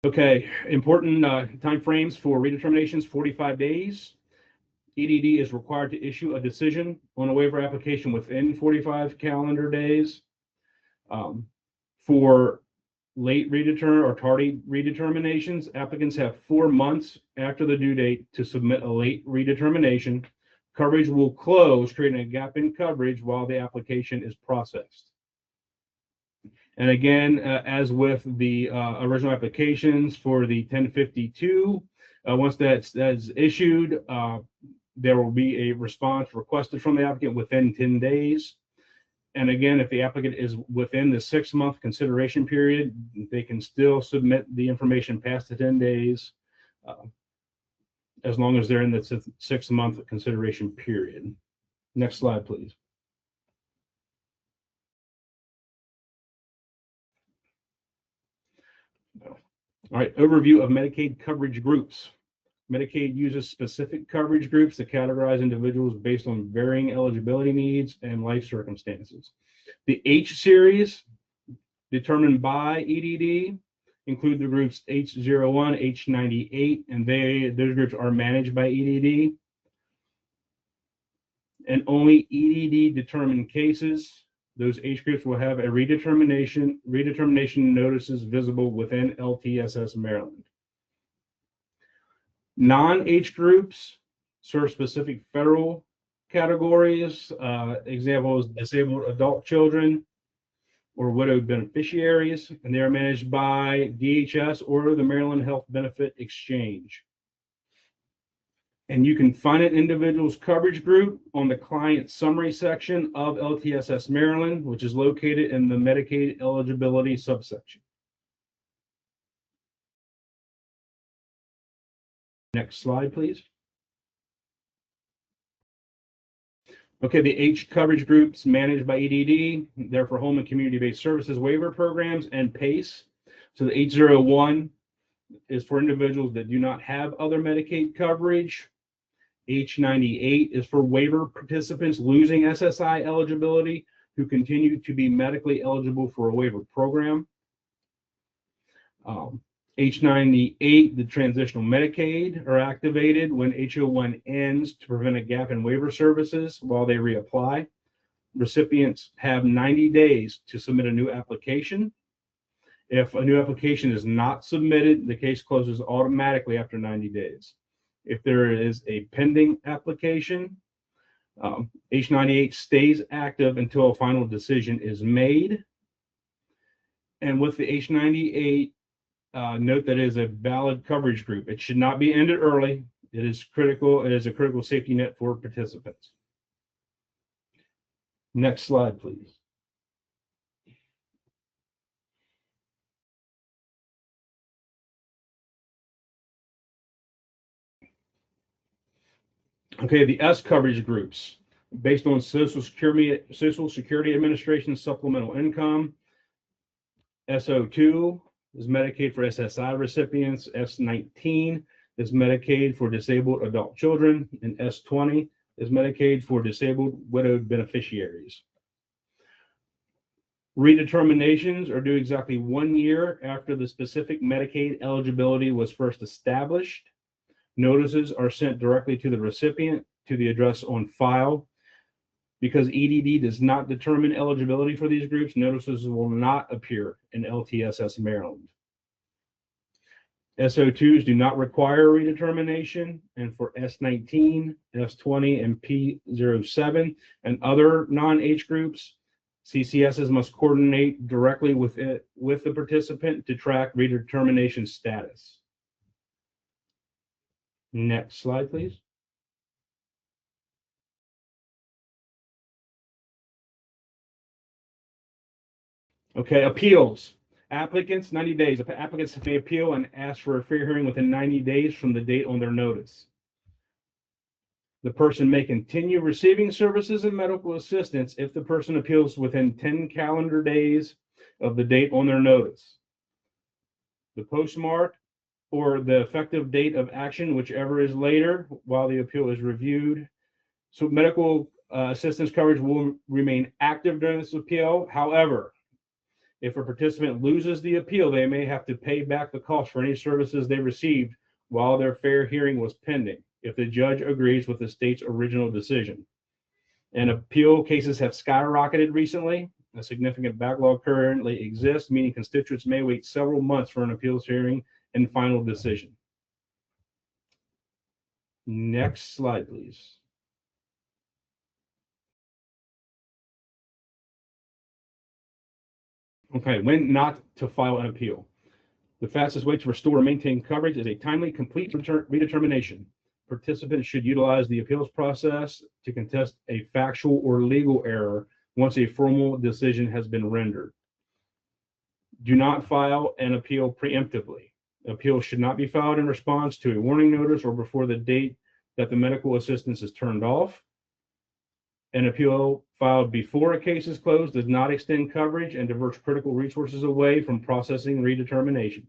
Okay, important timeframes for redeterminations: 45 days. EDD is required to issue a decision on a waiver application within 45 calendar days. For late redeterm or tardy redeterminations, applicants have 4 months after the due date to submit a late redetermination. Coverage will close, creating a gap in coverage while the application is processed. And again, as with the original applications for the 1052, once that's issued, there will be a response requested from the applicant within 10 days. And again, if the applicant is within the 6-month consideration period, they can still submit the information past the 10 days, as long as they're in the 6-month consideration period. Next slide, please. All right, overview of Medicaid coverage groups. Medicaid uses specific coverage groups to categorize individuals based on varying eligibility needs and life circumstances. The H series, determined by EDD, include the groups H01, H98, and those groups are managed by EDD. And only EDD determined cases, those H groups will have a redetermination notices visible within LTSS Maryland. Non-H groups serve specific federal categories. Examples: disabled adult children or widowed beneficiaries, and they are managed by DHS or the Maryland Health Benefit Exchange. And you can find an individual's coverage group on the client summary section of LTSS Maryland, which is located in the Medicaid eligibility subsection. Next slide, please. Okay, the H coverage groups managed by EDD, they're for home and community-based services waiver programs and PACE. So the H01 is for individuals that do not have other Medicaid coverage. H98 is for waiver participants losing SSI eligibility who continue to be medically eligible for a waiver program. H98, the transitional Medicaid, are activated when H01 ends to prevent a gap in waiver services while they reapply. Recipients have 90 days to submit a new application. If a new application is not submitted, the case closes automatically after 90 days. If there is a pending application, H98 stays active until a final decision is made. And with the H98, note that it is a valid coverage group. It should not be ended early. It is critical. It is a critical safety net for participants. Next slide, please. Okay, the S coverage groups, based on Social Security Administration supplemental income. SO2 is Medicaid for SSI recipients. S19 is Medicaid for disabled adult children, and S20 is Medicaid for disabled widowed beneficiaries. Redeterminations are due exactly 1 year after the specific Medicaid eligibility was first established. Notices are sent directly to the recipient to the address on file. Because EDD does not determine eligibility for these groups, notices will not appear in LTSS Maryland. SO2s do not require redetermination, and for S19, S20, and P07 and other non-H groups, CCSs must coordinate directly with the participant to track redetermination status. Next slide, please. Okay, appeals. Applicants, 90 days. Applicants may appeal and ask for a fair hearing within 90 days from the date on their notice. The person may continue receiving services and medical assistance if the person appeals within 10 calendar days of the date on their notice. The postmark or the effective date of action, whichever is later, while the appeal is reviewed. So medical assistance coverage will remain active during this appeal. However, if a participant loses the appeal, they may have to pay back the cost for any services they received while their fair hearing was pending, if the judge agrees with the state's original decision. And appeal cases have skyrocketed recently. A significant backlog currently exists, meaning constituents may wait several months for an appeals hearing and final decision. Next slide, please. Okay, when not to file an appeal. The fastest way to restore or maintain coverage is a timely, complete redetermination. Participants should utilize the appeals process to contest a factual or legal error once a formal decision has been rendered. Do not file an appeal preemptively. Appeal should not be filed in response to a warning notice or before the date that the medical assistance is turned off. An appeal filed before a case is closed does not extend coverage and diverts critical resources away from processing redeterminations.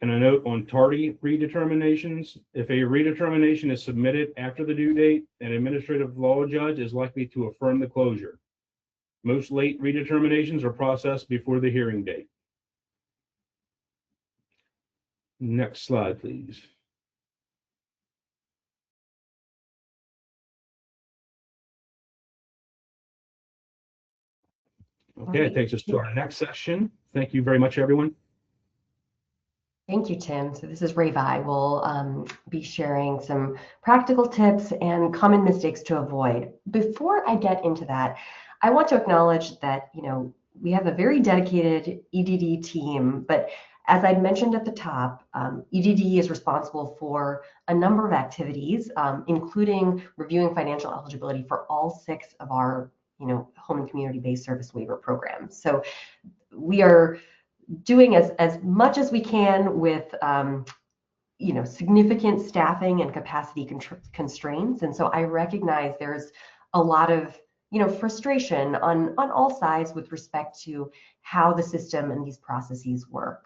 And a note on tardy redeterminations. If a redetermination is submitted after the due date, an administrative law judge is likely to affirm the closure. Most late redeterminations are processed before the hearing date. Next slide, please. Okay, it takes us to our next session. Thank you very much, everyone. Thank you, Tim. So this is Reva. I will be sharing some practical tips and common mistakes to avoid. Before I get into that, I want to acknowledge that, we have a very dedicated EDD team, but as I mentioned at the top, EDD is responsible for a number of activities, including reviewing financial eligibility for all 6 of our, home and community-based service waiver programs. So we are doing as much as we can with significant staffing and capacity constraints. And so I recognize there's a lot of frustration on all sides with respect to how the system and these processes work.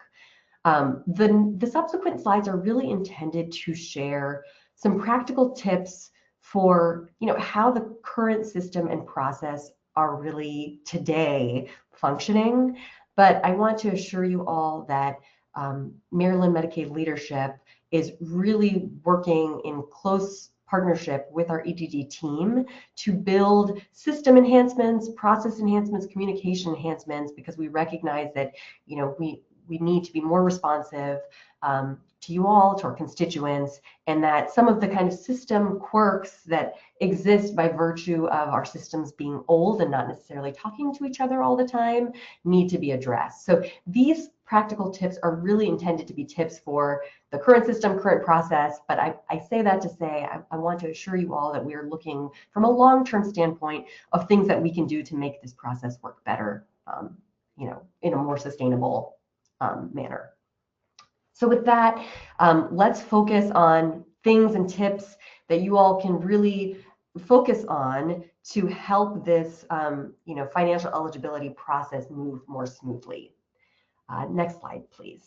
The subsequent slides are really intended to share some practical tips for how the current system and process are really today functioning. But I want to assure you all that Maryland Medicaid leadership is really working in close partnership with our EDD team to build system enhancements, process enhancements, communication enhancements, because we recognize that we need to be more responsive to you all, to our constituents, and that some of the kind of system quirks that exist by virtue of our systems being old and not necessarily talking to each other all the time need to be addressed. So these practical tips are really intended to be tips for the current system, current process, but I say that to say I want to assure you all that we are looking from a long-term standpoint of things that we can do to make this process work better, in a more sustainable manner. So with that, let's focus on things and tips that you all can really focus on to help this financial eligibility process move more smoothly. Next slide, please.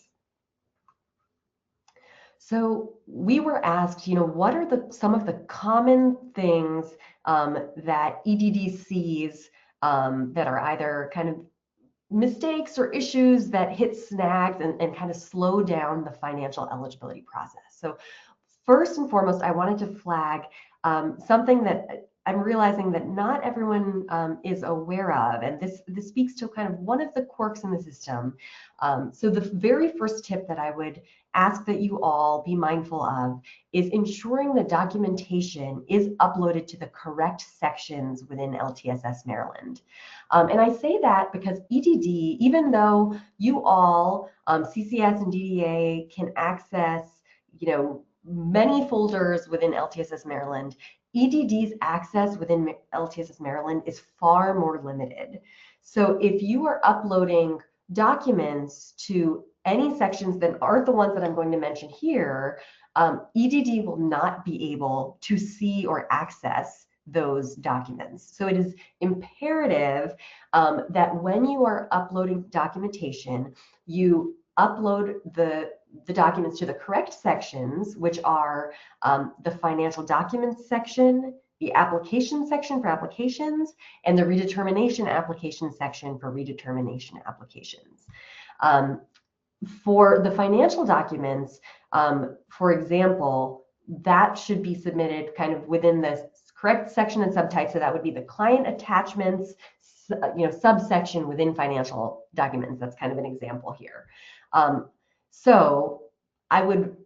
So we were asked, what are some of the common things that EDD sees that are either kind of mistakes or issues that hit snags and kind of slow down the financial eligibility process. So first and foremost, I wanted to flag something that I'm realizing that not everyone is aware of, and this speaks to kind of one of the quirks in the system. So the very first tip that I would ask that you all be mindful of is ensuring the documentation is uploaded to the correct sections within LTSS Maryland. And I say that because EDD, even though you all, CCS and DDA, can access, many folders within LTSS Maryland, EDD's access within LTSS Maryland is far more limited. So if you are uploading documents to any sections that aren't the ones that I'm going to mention here, EDD will not be able to see or access those documents. So it is imperative that when you are uploading documentation, you upload the documents to the correct sections, which are the financial documents section, the application section for applications, and the redetermination application section for redetermination applications. For the financial documents, for example, that should be submitted kind of within the correct section and subtype. So that would be the client attachments, subsection within financial documents. That's kind of an example here. So I would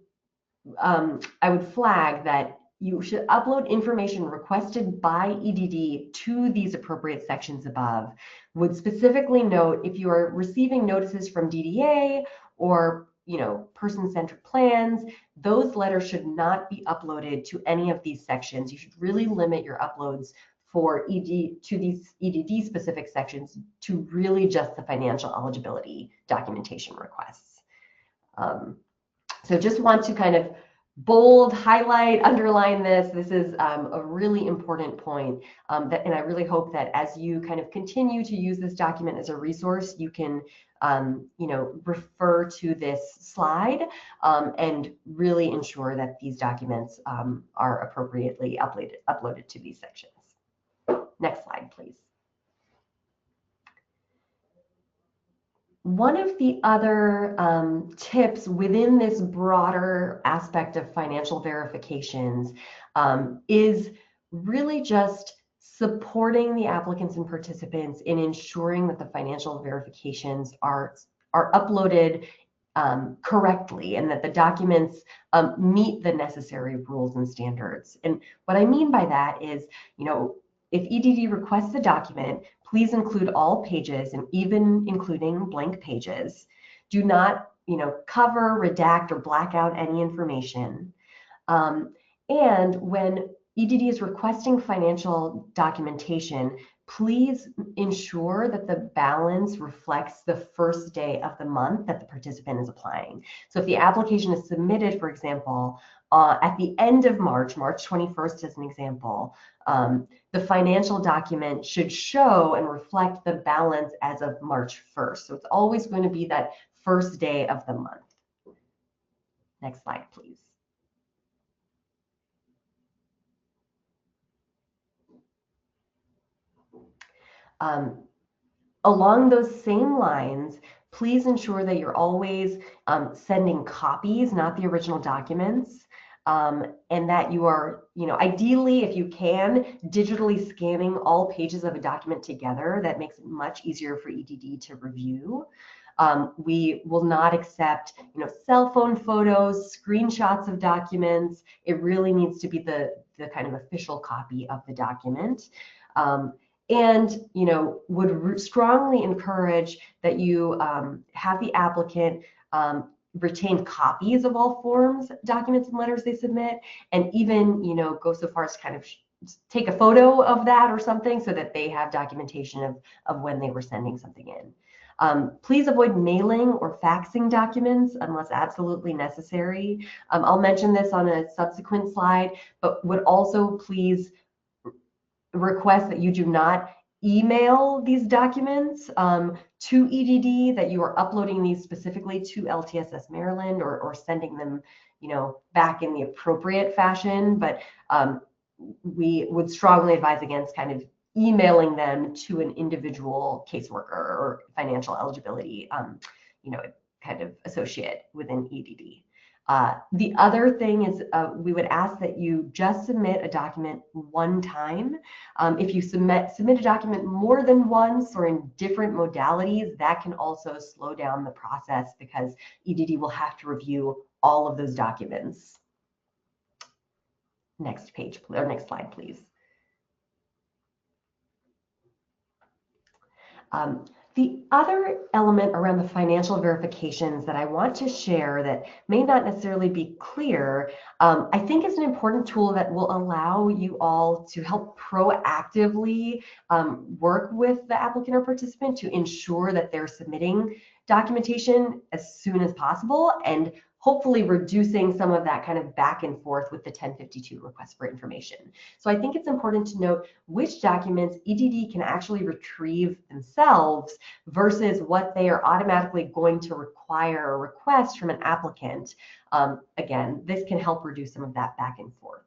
flag that you should upload information requested by EDD to these appropriate sections above. Would specifically note if you are receiving notices from DDA or person-centered plans, those letters should not be uploaded to any of these sections. You should really limit your uploads for these EDD specific sections to really just the financial eligibility documentation requests. So just want to kind of bold, highlight, underline this. This is a really important point, and I really hope that as you kind of continue to use this document as a resource, you can refer to this slide and really ensure that these documents are appropriately uploaded to these sections. Next slide, please. One of the other tips within this broader aspect of financial verifications is really just supporting the applicants and participants in ensuring that the financial verifications are uploaded correctly and that the documents meet the necessary rules and standards. And what I mean by that is, if EDD requests a document, please include all pages and even including blank pages. Do not, cover, redact, or black out any information. And when EDD is requesting financial documentation, please ensure that the balance reflects the first day of the month that the participant is applying. So if the application is submitted, for example, at the end of March, March 21st as an example, the financial document should show and reflect the balance as of March 1st. So it's always going to be that first day of the month. Next slide, please. Along those same lines, please ensure that you're always sending copies, not the original documents, and that you are, ideally, if you can, digitally scanning all pages of a document together. That makes it much easier for EDD to review. We will not accept, cell phone photos, screenshots of documents. It really needs to be the kind of official copy of the document. And would strongly encourage that you have the applicant retain copies of all forms, documents, and letters they submit, and even go so far as to kind of take a photo of that or something so that they have documentation of when they were sending something in. Please avoid mailing or faxing documents unless absolutely necessary. I'll mention this on a subsequent slide, but would also please request that you do not email these documents to EDD, that you are uploading these specifically to LTSS Maryland or sending them, back in the appropriate fashion. But we would strongly advise against kind of emailing them to an individual caseworker or financial eligibility, kind of associate within EDD. The other thing is we would ask that you just submit a document one time. If you submit a document more than once or in different modalities, that can also slow down the process because EDD will have to review all of those documents. Next page, or next slide, please. The other element around the financial verifications that I want to share that may not necessarily be clear, I think is an important tool that will allow you all to help proactively work with the applicant or participant to ensure that they're submitting documentation as soon as possible and hopefully reducing some of that kind of back and forth with the 1052 request for information. So I think it's important to note which documents EDD can actually retrieve themselves versus what they are automatically going to require or request from an applicant. Again, this can help reduce some of that back and forth.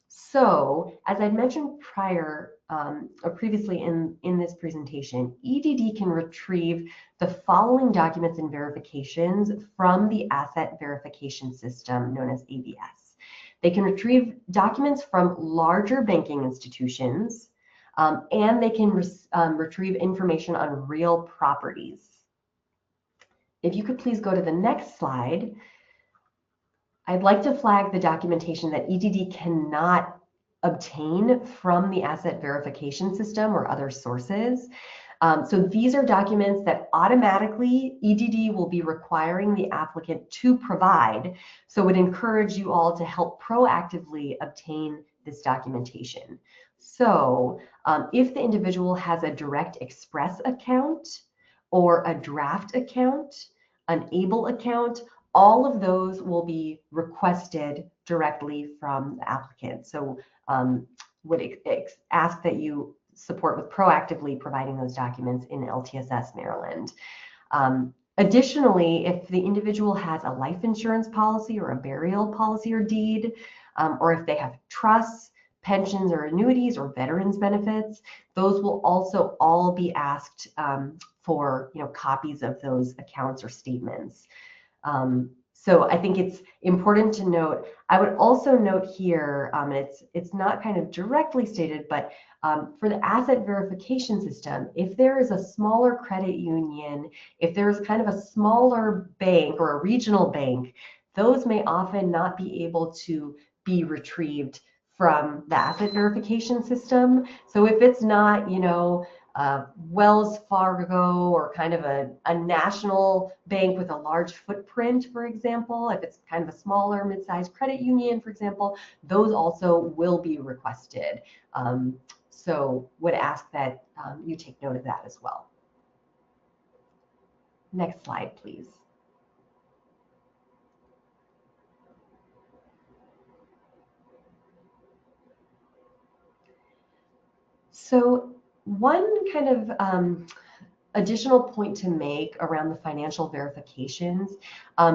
So as I mentioned prior or previously in this presentation, EDD can retrieve the following documents and verifications from the Asset Verification System known as AVS. They can retrieve documents from larger banking institutions, and they can retrieve information on real properties. If you could please go to the next slide. I'd like to flag the documentation that EDD cannot obtain from the Asset Verification System or other sources. So these are documents that automatically EDD will be requiring the applicant to provide. So I would encourage you all to help proactively obtain this documentation. So if the individual has a Direct Express account or a draft account, an ABLE account, all of those will be requested directly from the applicant. So would ask that you support with proactively providing those documents in LTSS Maryland. Additionally, if the individual has a life insurance policy or a burial policy or deed, or if they have trusts, pensions or annuities or veterans benefits, those will also all be asked for copies of those accounts or statements. So I think it's important to note. I would also note here, it's not kind of directly stated, but for the asset verification system, if there is a smaller credit union, if there is kind of a smaller bank or a regional bank, those may often not be able to be retrieved from the asset verification system. So if it's not, Wells Fargo or kind of a national bank with a large footprint, for example, if it's kind of a smaller mid-sized credit union, for example, those also will be requested. So would ask that you take note of that as well. Next slide, please. So one kind of additional point to make around the financial verifications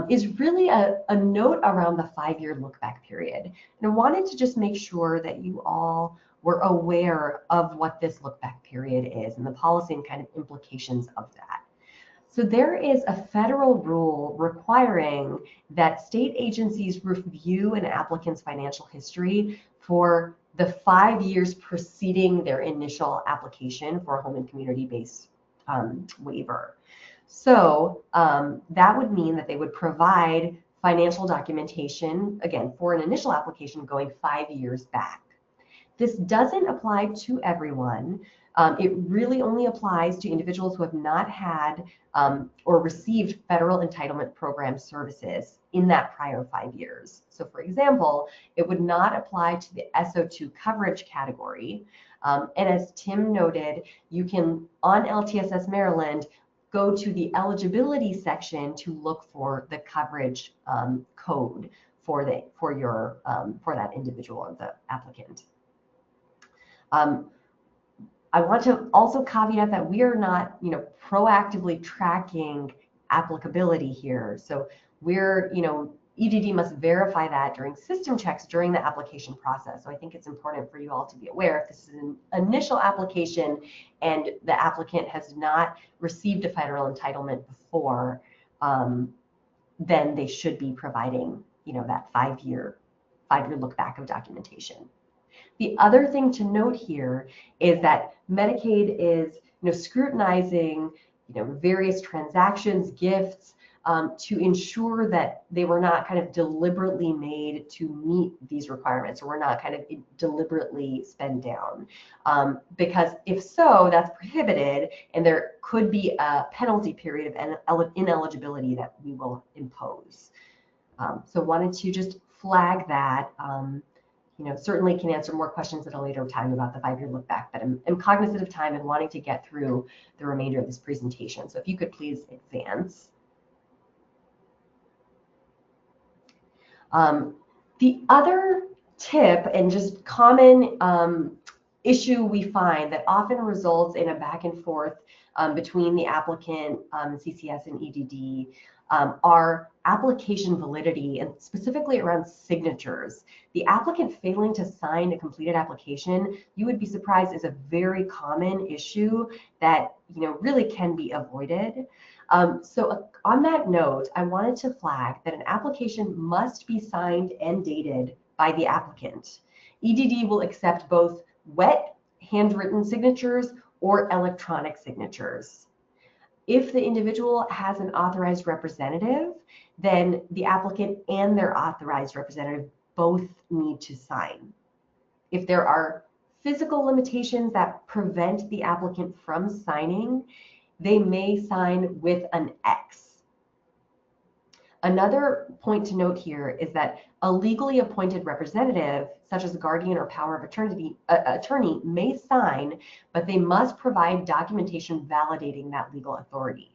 is really a note around the 5-year look-back period. And I wanted to just make sure that you all were aware of what this look-back period is and the policy and kind of implications of that. So there is a federal rule requiring that state agencies review an applicant's financial history for the 5 years preceding their initial application for a home and community-based waiver. So that would mean that they would provide financial documentation, again, for an initial application going 5 years back. This doesn't apply to everyone. It really only applies to individuals who have not had or received federal entitlement program services in that prior 5 years. So for example, it would not apply to the SO2 coverage category. And as Tim noted, you can, on LTSS Maryland, go to the eligibility section to look for the coverage code for that individual or the applicant. I want to also caveat that we are not, proactively tracking applicability here. So we're, EDD must verify that during system checks during the application process. So I think it's important for you all to be aware if this is an initial application and the applicant has not received a federal entitlement before, then they should be providing, that 5-year look back of documentation. The other thing to note here is that Medicaid is, scrutinizing, various transactions, gifts, to ensure that they were not kind of deliberately made to meet these requirements, or were not kind of deliberately spent down. Because if so, that's prohibited, and there could be a penalty period of ineligibility that we will impose. So wanted to just flag that. Certainly can answer more questions at a later time about the 5-year look back, but I'm cognizant of time and wanting to get through the remainder of this presentation. So if you could please advance. The other tip and just common issue we find that often results in a back and forth between the applicant, CCS and EDD, are application validity, and specifically around signatures. The applicant failing to sign a completed application, you would be surprised, is a very common issue that really can be avoided. So on that note, I wanted to flag that an application must be signed and dated by the applicant. EDD will accept both wet handwritten signatures or electronic signatures. If the individual has an authorized representative, then the applicant and their authorized representative both need to sign. If there are physical limitations that prevent the applicant from signing, they may sign with an X. Another point to note here is that a legally appointed representative, such as a guardian or power of attorney, may sign, but they must provide documentation validating that legal authority.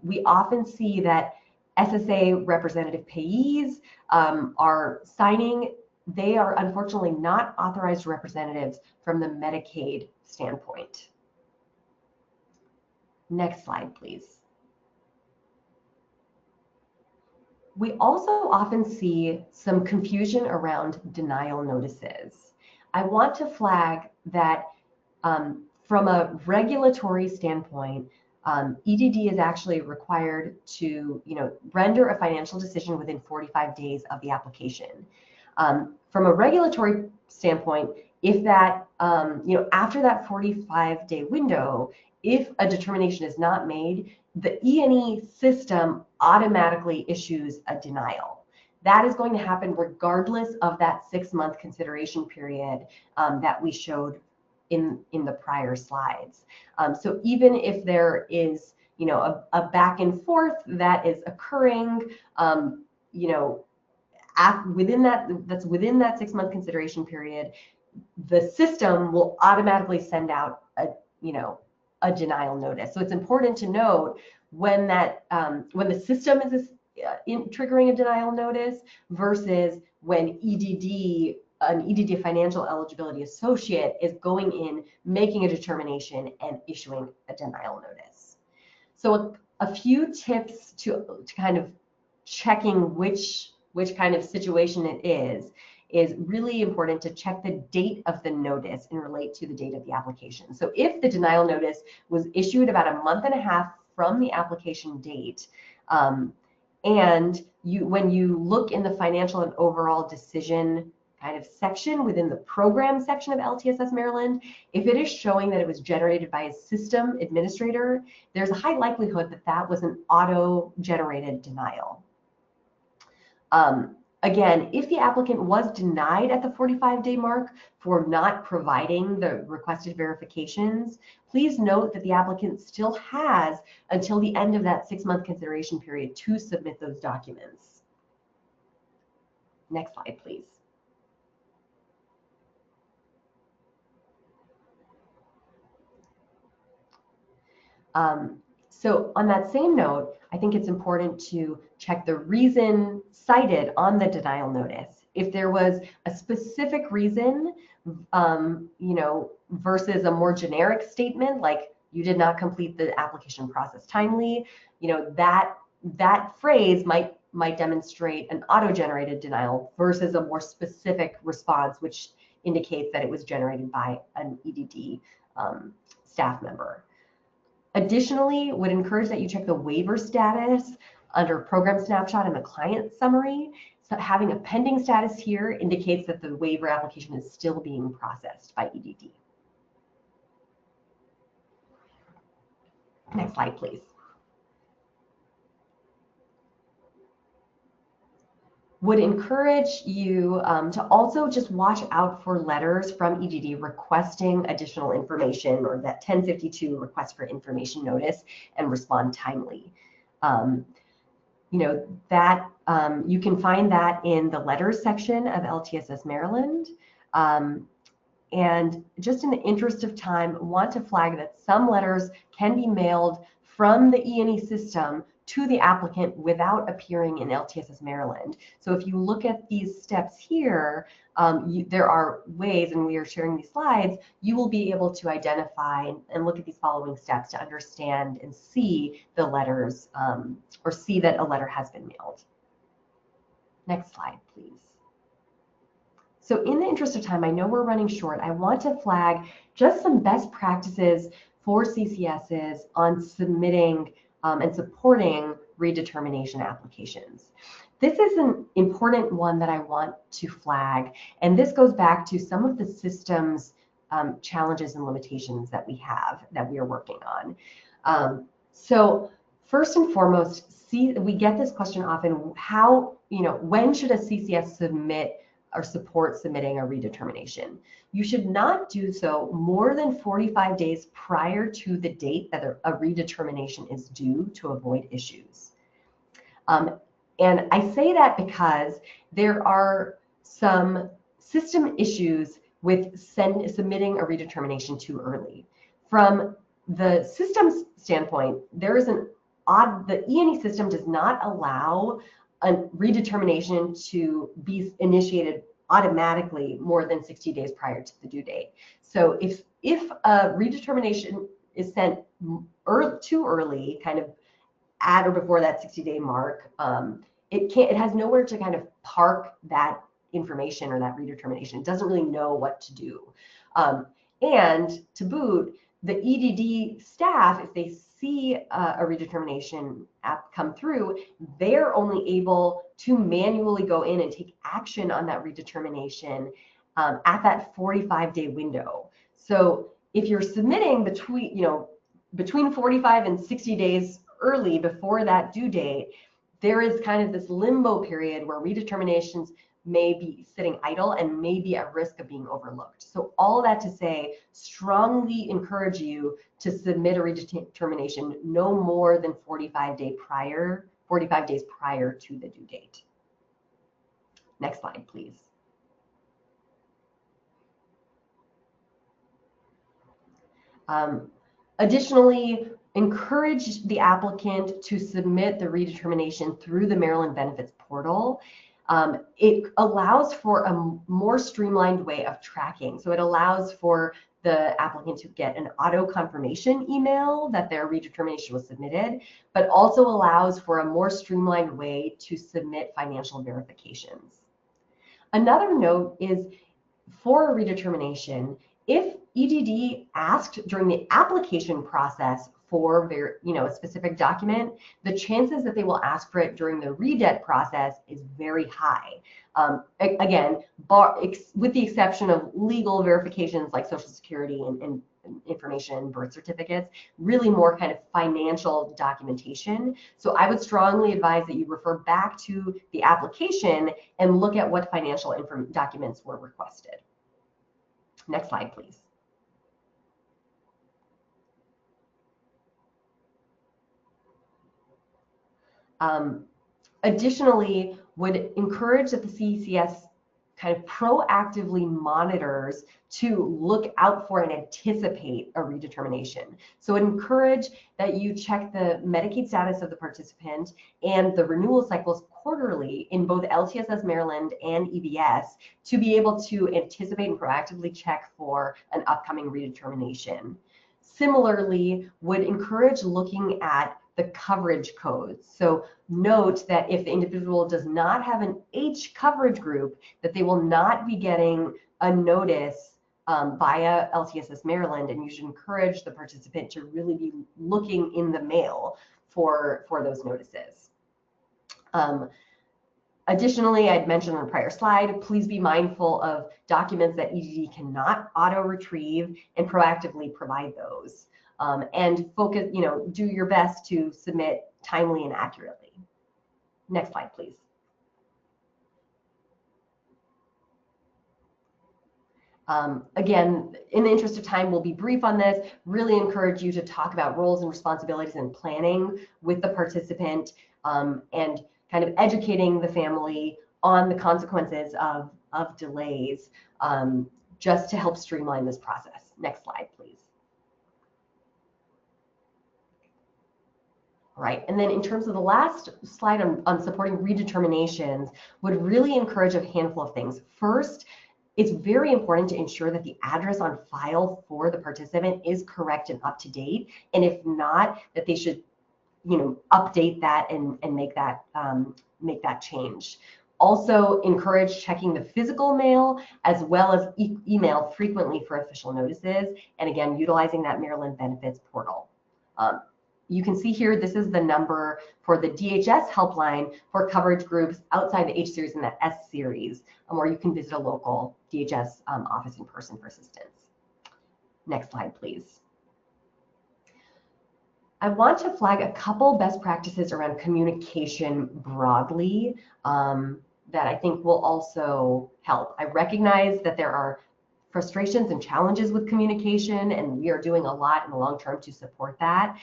We often see that SSA representative payees are signing they are unfortunately not authorized representatives from the Medicaid standpoint. Next slide, please. We also often see some confusion around denial notices. I want to flag that from a regulatory standpoint, EDD is actually required to, render a financial decision within 45 days of the application. From a regulatory standpoint, if that, after that 45-day window, if a determination is not made, the E&E system automatically issues a denial. That is going to happen regardless of that 6-month consideration period that we showed in the prior slides. So even if there is, a back and forth that is occurring, within that 6-month consideration period, the system will automatically send out a denial notice. So it's important to note when the system is triggering a denial notice versus when an EDD financial eligibility associate is going in, making a determination and issuing a denial notice. So a few tips to kind of checking which kind of situation it is really important to check the date of the notice and relate to the date of the application. So if the denial notice was issued about a month and a half from the application date, and when you look in the financial and overall decision kind of section within the program section of LTSS Maryland, if it is showing that it was generated by a system administrator, there's a high likelihood that that was an auto-generated denial. Again, if the applicant was denied at the 45-day mark for not providing the requested verifications, please note that the applicant still has until the end of that 6-month consideration period to submit those documents. Next slide, please. So on that same note, I think it's important to check the reason cited on the denial notice. If there was a specific reason, versus a more generic statement like you did not complete the application process timely, that phrase might demonstrate an auto-generated denial versus a more specific response, which indicates that it was generated by an EDD staff member. Additionally, would encourage that you check the waiver status under program snapshot and the client summary. So having a pending status here indicates that the waiver application is still being processed by EDD. Next slide, please. Would encourage you to also just watch out for letters from EDD requesting additional information, or that 1052 request for information notice, and respond timely. You can find that in the letters section of LTSS Maryland. And just in the interest of time, want to flag that some letters can be mailed from the E&E system to the applicant without appearing in LTSS Maryland. So if you look at these steps here, there are ways, and we are sharing these slides, you will be able to identify and look at these following steps to understand and see the letters, or see that a letter has been mailed. Next slide, please. So in the interest of time, I know we're running short. I want to flag just some best practices for CCSs on submitting and supporting redetermination applications. This is an important one that I want to flag, and this goes back to some of the systems challenges and limitations that we are working on. So first and foremost, we get this question often: when should a CCS submit or support submitting a redetermination? You should not do so more than 45 days prior to the date that a redetermination is due to avoid issues. And I say that because there are some system issues with submitting a redetermination too early. From the system standpoint, the E&E system does not allow a redetermination to be initiated automatically more than 60 days prior to the due date. So if a redetermination is sent too early, kind of at or before that 60-day mark, it has nowhere to kind of park that information or that redetermination. It doesn't really know what to do. And to boot, the EDD staff, if they see a redetermination app come through, they're only able to manually go in and take action on that redetermination at that 45-day window. So if you're submitting between 45 and 60 days early before that due date, there is kind of this limbo period where redeterminations may be sitting idle and may be at risk of being overlooked. So all that to say, strongly encourage you to submit a redetermination no more than 45 days prior to the due date. Next slide, please. Additionally, encourage the applicant to submit the redetermination through the Maryland Benefits Portal. It allows for a more streamlined way of tracking. So it allows for the applicant to get an auto confirmation email that their redetermination was submitted, but also allows for a more streamlined way to submit financial verifications. Another note is for a redetermination, if EDD asked during the application process for a specific document, the chances that they will ask for it during the redet process is very high. Again, with the exception of legal verifications like Social Security and information, birth certificates, really more kind of financial documentation. So I would strongly advise that you refer back to the application and look at what financial documents were requested. Next slide, please. Additionally, would encourage that the CECS kind of proactively monitors to look out for and anticipate a redetermination. So encourage that you check the Medicaid status of the participant and the renewal cycles quarterly in both LTSS Maryland and EBS to be able to anticipate and proactively check for an upcoming redetermination. Similarly, would encourage looking at the coverage codes. So note that if the individual does not have an H coverage group, that they will not be getting a notice via LTSS Maryland, and you should encourage the participant to really be looking in the mail for those notices. Additionally, I'd mentioned on a prior slide, please be mindful of documents that EDD cannot auto-retrieve and proactively provide those. And focus, do your best to submit timely and accurately. Next slide, please. Again, in the interest of time, we'll be brief on this. Really encourage you to talk about roles and responsibilities and planning with the participant and kind of educating the family on the consequences of delays just to help streamline this process. Next slide, please. All right, and then in terms of the last slide on supporting redeterminations, would really encourage a handful of things. First, it's very important to ensure that the address on file for the participant is correct and up to date. And if not, that they should, update that and make that change. Also encourage checking the physical mail as well as email frequently for official notices. And again, utilizing that Maryland Benefits Portal. You can see here, this is the number for the DHS helpline for coverage groups outside the H series and the S series, where you can visit a local DHS office in person for assistance. Next slide, please. I want to flag a couple best practices around communication broadly that I think will also help. I recognize that there are frustrations and challenges with communication, and we are doing a lot in the long term to support that.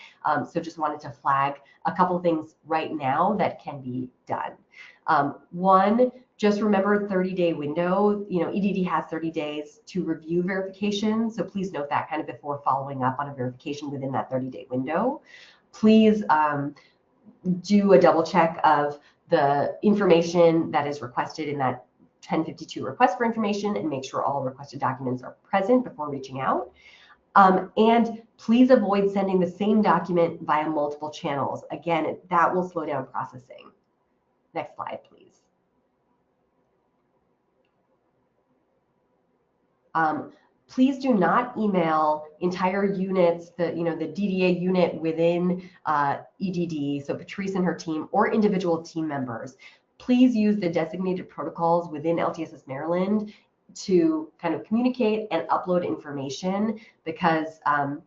So just wanted to flag a couple things right now that can be done. One, just remember 30-day window. EDD has 30 days to review verification, so please note that kind of before following up on a verification within that 30-day window. Please do a double check of the information that is requested in that 1052 request for information and make sure all requested documents are present before reaching out. And please avoid sending the same document via multiple channels. Again, that will slow down processing. Next slide, please. Please do not email entire units, the DDA unit within EDD, so Patrice and her team, or individual team members. Please use the designated protocols within LTSS Maryland to kind of communicate and upload information, because that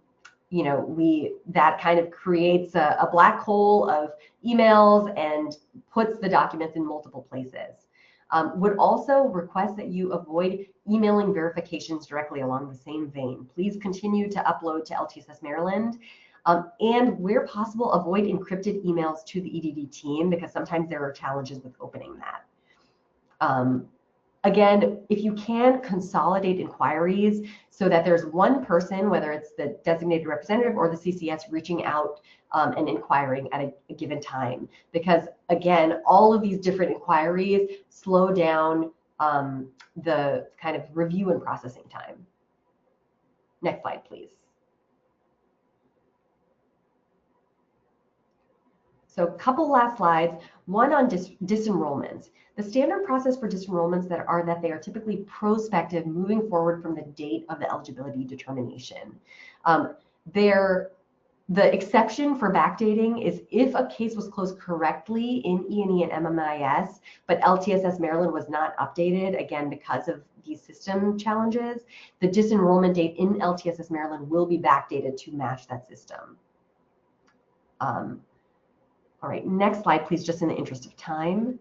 kind of creates a black hole of emails and puts the documents in multiple places. Would also request that you avoid emailing verifications directly along the same vein. Please continue to upload to LTSS Maryland, and where possible, avoid encrypted emails to the EDD team, because sometimes there are challenges with opening that. Again, if you can, consolidate inquiries so that there's one person, whether it's the designated representative or the CCS, reaching out and inquiring at a given time. Because again, all of these different inquiries slow down the kind of review and processing time. Next slide, please. So a couple last slides, one on disenrollments. The standard process for disenrollments that they are typically prospective, moving forward from the date of the eligibility determination. The exception for backdating is if a case was closed correctly in E&E and MMIS, but LTSS Maryland was not updated, again, because of these system challenges, the disenrollment date in LTSS Maryland will be backdated to match that system. All right, next slide, please, just in the interest of time.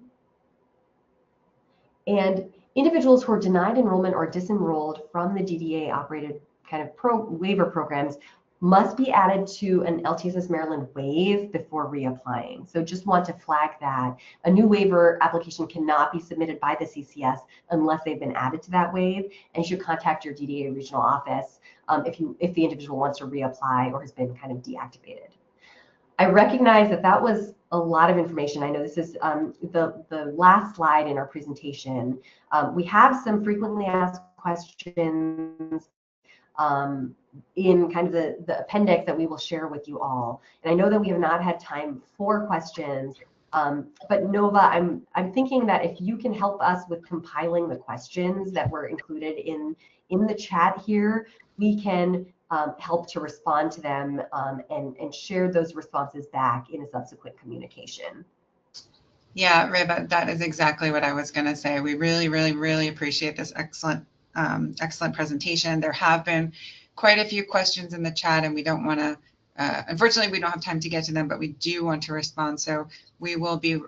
And individuals who are denied enrollment or disenrolled from the DDA operated kind of waiver programs must be added to an LTSS Maryland waive before reapplying. So just want to flag that a new waiver application cannot be submitted by the CCS unless they've been added to that waive, and you should contact your DDA regional office if the individual wants to reapply or has been kind of deactivated. I recognize that was a lot of information. I know this is the last slide in our presentation. We have some frequently asked questions in kind of the appendix that we will share with you all. And I know that we have not had time for questions, but Nova, I'm thinking that if you can help us with compiling the questions that were included in the chat here, we can help to respond to them and share those responses back in a subsequent communication. Yeah, Reba, that is exactly what I was going to say. We really, really, really appreciate this excellent presentation. There have been quite a few questions in the chat, and we don't want to, unfortunately, we don't have time to get to them, but we do want to respond. So we will be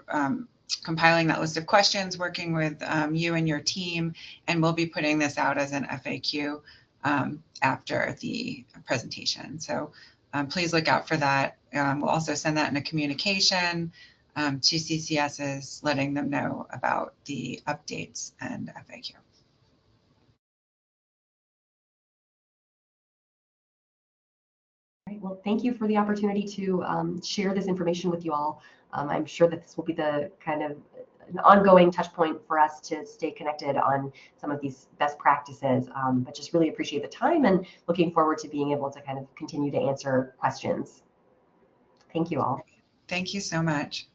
compiling that list of questions, working with you and your team, and we'll be putting this out as an FAQ after the presentation. So please look out for that. We'll also send that in a communication to CCSs, letting them know about the updates and FAQ. Right, well, thank you for the opportunity to share this information with you all. I'm sure that this will be the kind of an ongoing touch point for us to stay connected on some of these best practices, but just really appreciate the time and looking forward to being able to kind of continue to answer questions. Thank you all. Thank you so much.